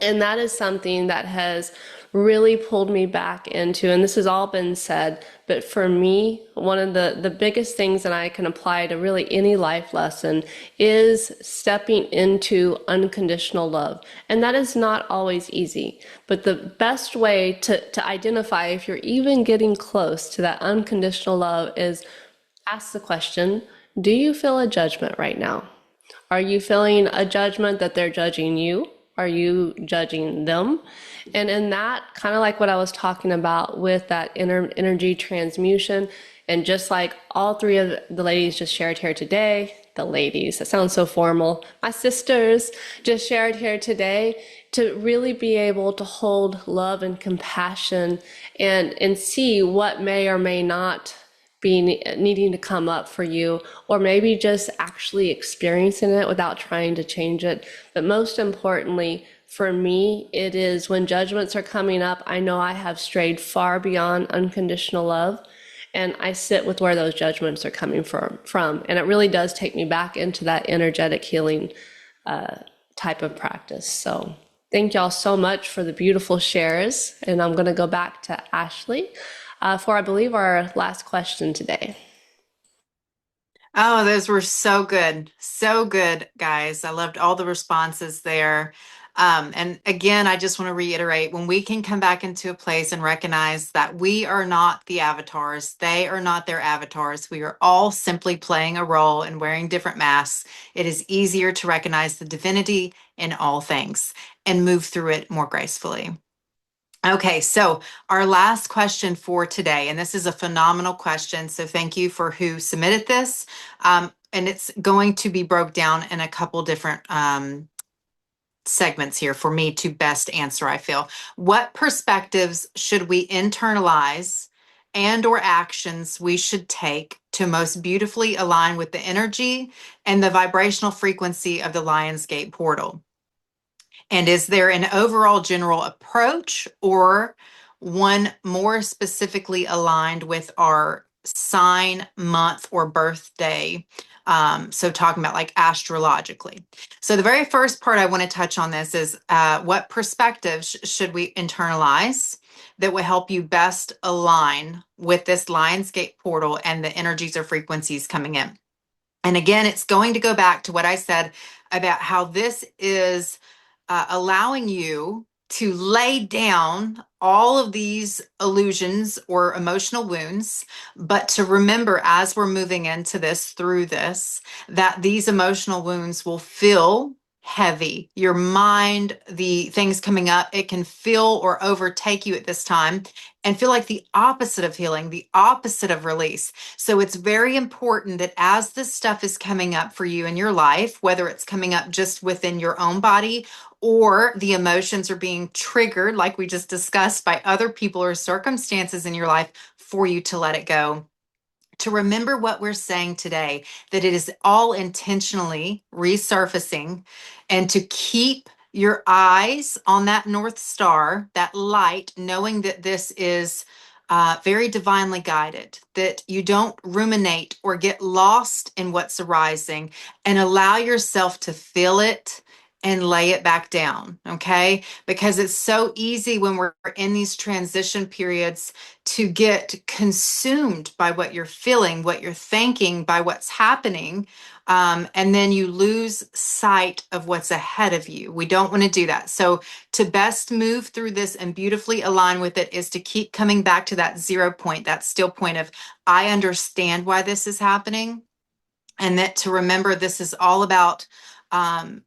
And that is something that has really pulled me back into, and this has all been said, but for me, one of the biggest things that I can apply to really any life lesson is stepping into unconditional love. And that is not always easy, but the best way to identify if you're even getting close to that unconditional love is ask the question, do you feel a judgment right now? Are you feeling a judgment that they're judging you? Are you judging them? And in that, kind of like what I was talking about with that energy transmutation, and just like all three of the ladies just shared here today, the ladies, that sounds so formal, my sisters just shared here today, to really be able to hold love and compassion and see what may or may not be needing to come up for you, or maybe just actually experiencing it without trying to change it. But most importantly, for me, it is when judgments are coming up, I know I have strayed far beyond unconditional love. and I sit with where those judgments are coming from. And it really does take me back into that energetic healing type of practice. So thank y'all so much for the beautiful shares. And I'm going to go back to Ashley for, I believe, our last question today. Oh, those were so good. So good, guys. I loved all the responses there. And again, I just want to reiterate, when we can come back into a place and recognize that we are not the avatars, they are not their avatars. We are all simply playing a role and wearing different masks. It is easier to recognize the divinity in all things and move through it more gracefully. Okay, so our last question for today, and this is a phenomenal question, so thank you for who submitted this. And it's going to be broke down in a couple different segments here for me to best answer, I feel. What perspectives should we internalize and or actions we should take to most beautifully align with the energy and the vibrational frequency of the Lionsgate portal? And is there an overall general approach or one more specifically aligned with our sign, month, or birthday? So talking about like astrologically. So the very first part I want to touch on this is what perspectives should we internalize that will help you best align with this Lionsgate portal and the energies or frequencies coming in. And again, it's going to go back to what I said about how this is allowing you to lay down all of these illusions or emotional wounds, but to remember as we're moving into this, through this, that these emotional wounds will feel heavy. Your mind, the things coming up, it can feel or overtake you at this time and feel like the opposite of healing, the opposite of release. So it's very important that as this stuff is coming up for you in your life, whether it's coming up just within your own body or the emotions are being triggered, like we just discussed, by other people or circumstances in your life, for you to let it go. To remember what we're saying today, that it is all intentionally resurfacing, and to keep your eyes on that North Star, that light, knowing that this is very divinely guided, that you don't ruminate or get lost in what's arising, and allow yourself to feel it and lay it back down, okay? Because it's so easy when we're in these transition periods to get consumed by what you're feeling, what you're thinking, by what's happening. And then you lose sight of what's ahead of you. We don't want to do that. So to best move through this and beautifully align with it is to keep coming back to that 0 point, that still point of, I understand why this is happening. And that to remember this is all about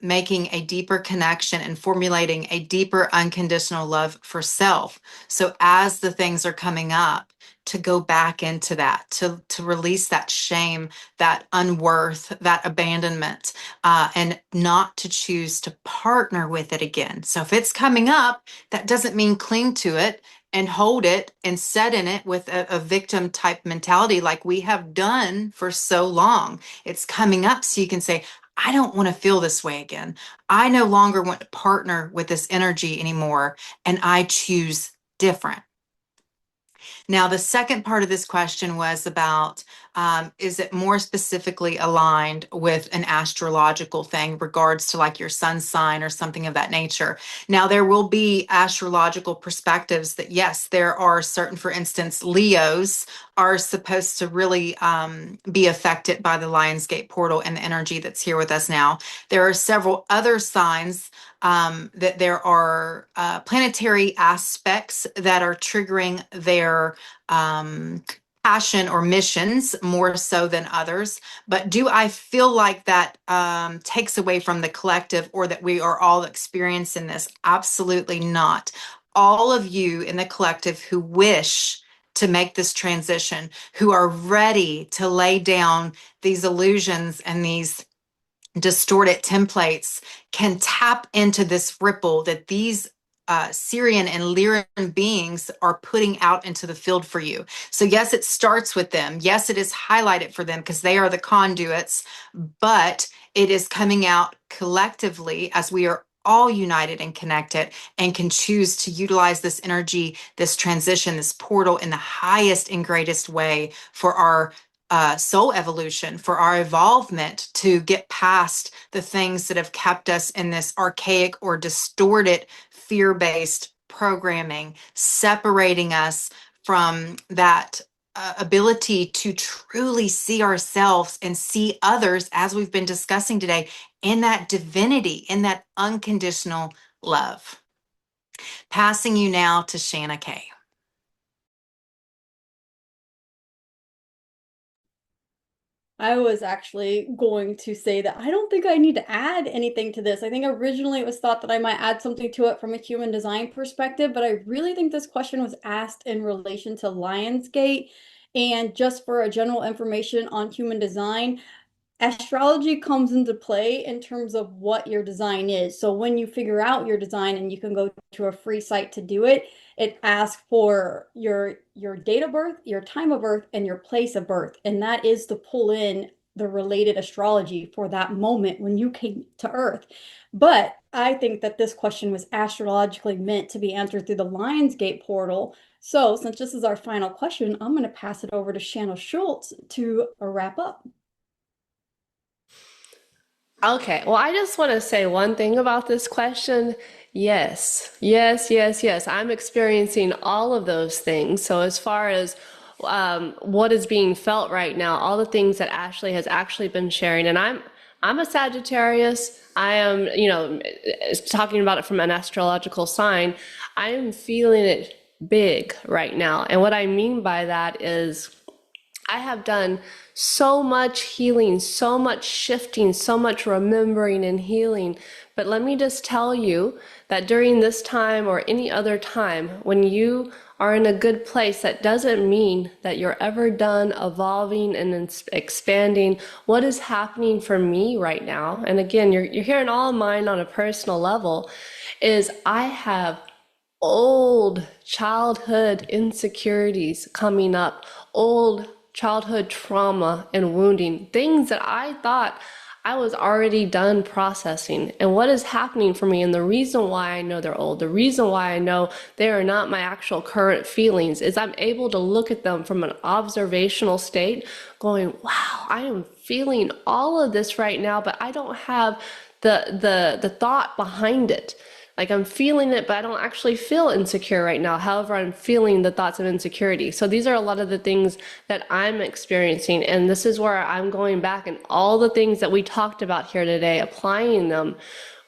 making a deeper connection and formulating a deeper unconditional love for self. So as the things are coming up, to go back into that, to release that shame, that unworth, that abandonment, and not to choose to partner with it again. So if it's coming up, that doesn't mean cling to it and hold it and set in it with a victim type mentality like we have done for so long. It's coming up so you can say, I don't want to feel this way again. I no longer want to partner with this energy anymore, and I choose different. Now, the second part of this question was about, is it more specifically aligned with an astrological thing, regards to like your sun sign or something of that nature? Now, there will be astrological perspectives that, yes, there are certain, for instance, Leos are supposed to really be affected by the Lionsgate portal and the energy that's here with us now. There are several other signs that there are planetary aspects that are triggering their passion or missions more so than others. But do I feel like that takes away from the collective, or that we are all experiencing this? Absolutely not. All of you in the collective who wish to make this transition, who are ready to lay down these illusions and these distorted templates, can tap into this ripple that these Syrian and Lyran beings are putting out into the field for you. So yes, it starts with them. Yes, it is highlighted for them because they are the conduits, but it is coming out collectively as we are all united and connected and can choose to utilize this energy, this transition, this portal in the highest and greatest way for our soul evolution, for our evolvement, to get past the things that have kept us in this archaic or distorted fear-based programming, separating us from that ability to truly see ourselves and see others, as we've been discussing today, in that divinity, in that unconditional love. Passing you now to Shanna Kay. I was actually going to say that I don't think I need to add anything to this. I think originally it was thought that I might add something to it from a human design perspective, but I really think this question was asked in relation to Lionsgate. And just for a general information on human design, astrology comes into play in terms of what your design is. So when you figure out your design, and you can go to a free site to do it, it asks for your date of birth, your time of birth, and your place of birth. And that is to pull in the related astrology for that moment when you came to Earth. But I think that this question was astrologically meant to be answered through the Lionsgate portal. So since this is our final question, I'm going to pass it over to Shanna Schulze to wrap up. Okay, well, I just want to say one thing about this question. Yes, yes, yes, yes. I'm experiencing all of those things. So as far as what is being felt right now, all the things that Ashley has actually been sharing, and I'm a Sagittarius. I am, talking about it from an astrological sign. I am feeling it big right now, and what I mean by that is, I have done so much healing, so much shifting, so much remembering and healing. But let me just tell you that during this time or any other time, when you are in a good place, that doesn't mean that you're ever done evolving and expanding. What is happening for me right now, and again, you're hearing all of mine on a personal level, is I have old childhood insecurities coming up, old childhood trauma and wounding, things that I thought I was already done processing. And what is happening for me, and the reason why I know they're old, the reason why I know they are not my actual current feelings, is I'm able to look at them from an observational state, going, wow, I am feeling all of this right now, but I don't have the thought behind it. Like, I'm feeling it, but I don't actually feel insecure right now. However, I'm feeling the thoughts of insecurity. So these are a lot of the things that I'm experiencing. And this is where I'm going back and all the things that we talked about here today, applying them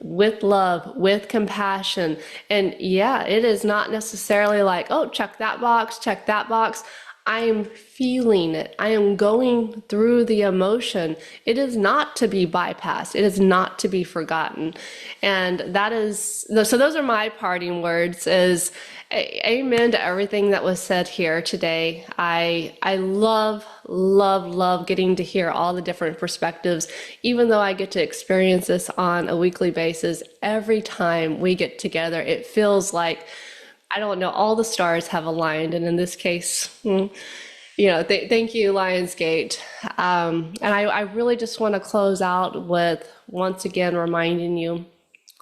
with love, with compassion. And yeah, it is not necessarily like, oh, check that box, check that box. I am feeling it. I am going through the emotion. It is not to be bypassed. It is not to be forgotten. And that is, so those are my parting words, is amen to everything that was said here today. I love, love, love getting to hear all the different perspectives, even though I get to experience this on a weekly basis. Every time we get together, it feels like, I don't know, all the stars have aligned. And in this case, thank you, Lionsgate. And I really just want to close out with, once again, reminding you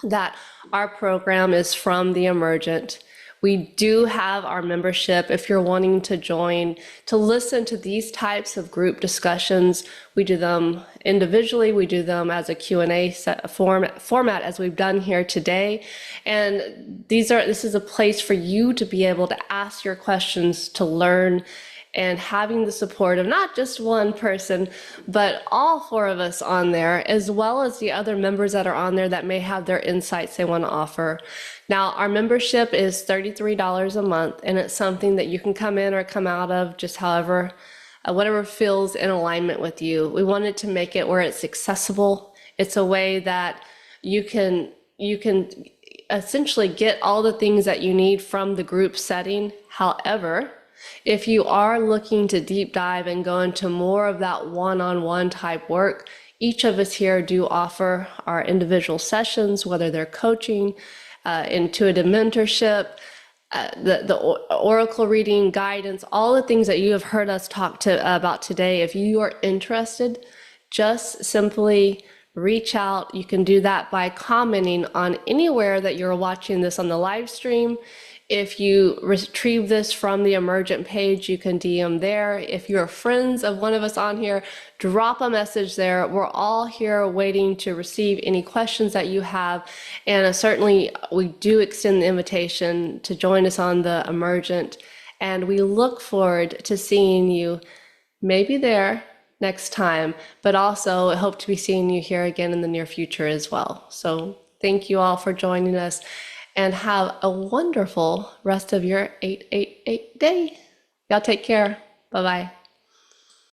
that our program is from the Emergent. We do have our membership if you're wanting to join to listen to these types of group discussions. We do them individually. We do them as a Q&A format as we've done here today. And this is a place for you to be able to ask your questions, to learn, and having the support of not just one person, but all four of us on there, as well as the other members that are on there that may have their insights they want to offer. Now, our membership is $33 a month, and it's something that you can come in or come out of just however, whatever feels in alignment with you. We wanted to make it where it's accessible. It's a way that you can essentially get all the things that you need from the group setting. However, if you are looking to deep dive and go into more of that one-on-one type work, each of us here do offer our individual sessions, whether they're coaching, intuitive mentorship, the oracle reading, guidance, all the things that you have heard us talk about today. If you are interested, just simply reach out. You can do that by commenting on anywhere that you're watching this on the live stream. If you retrieve this from the Emergent page, you can DM there. If you're friends of one of us on here, drop a message there. We're all here waiting to receive any questions that you have. And certainly we do extend the invitation to join us on the Emergent. And we look forward to seeing you maybe there next time, but also I hope to be seeing you here again in the near future as well. So thank you all for joining us, and have a wonderful rest of your 888 day. Y'all take care. Bye-bye.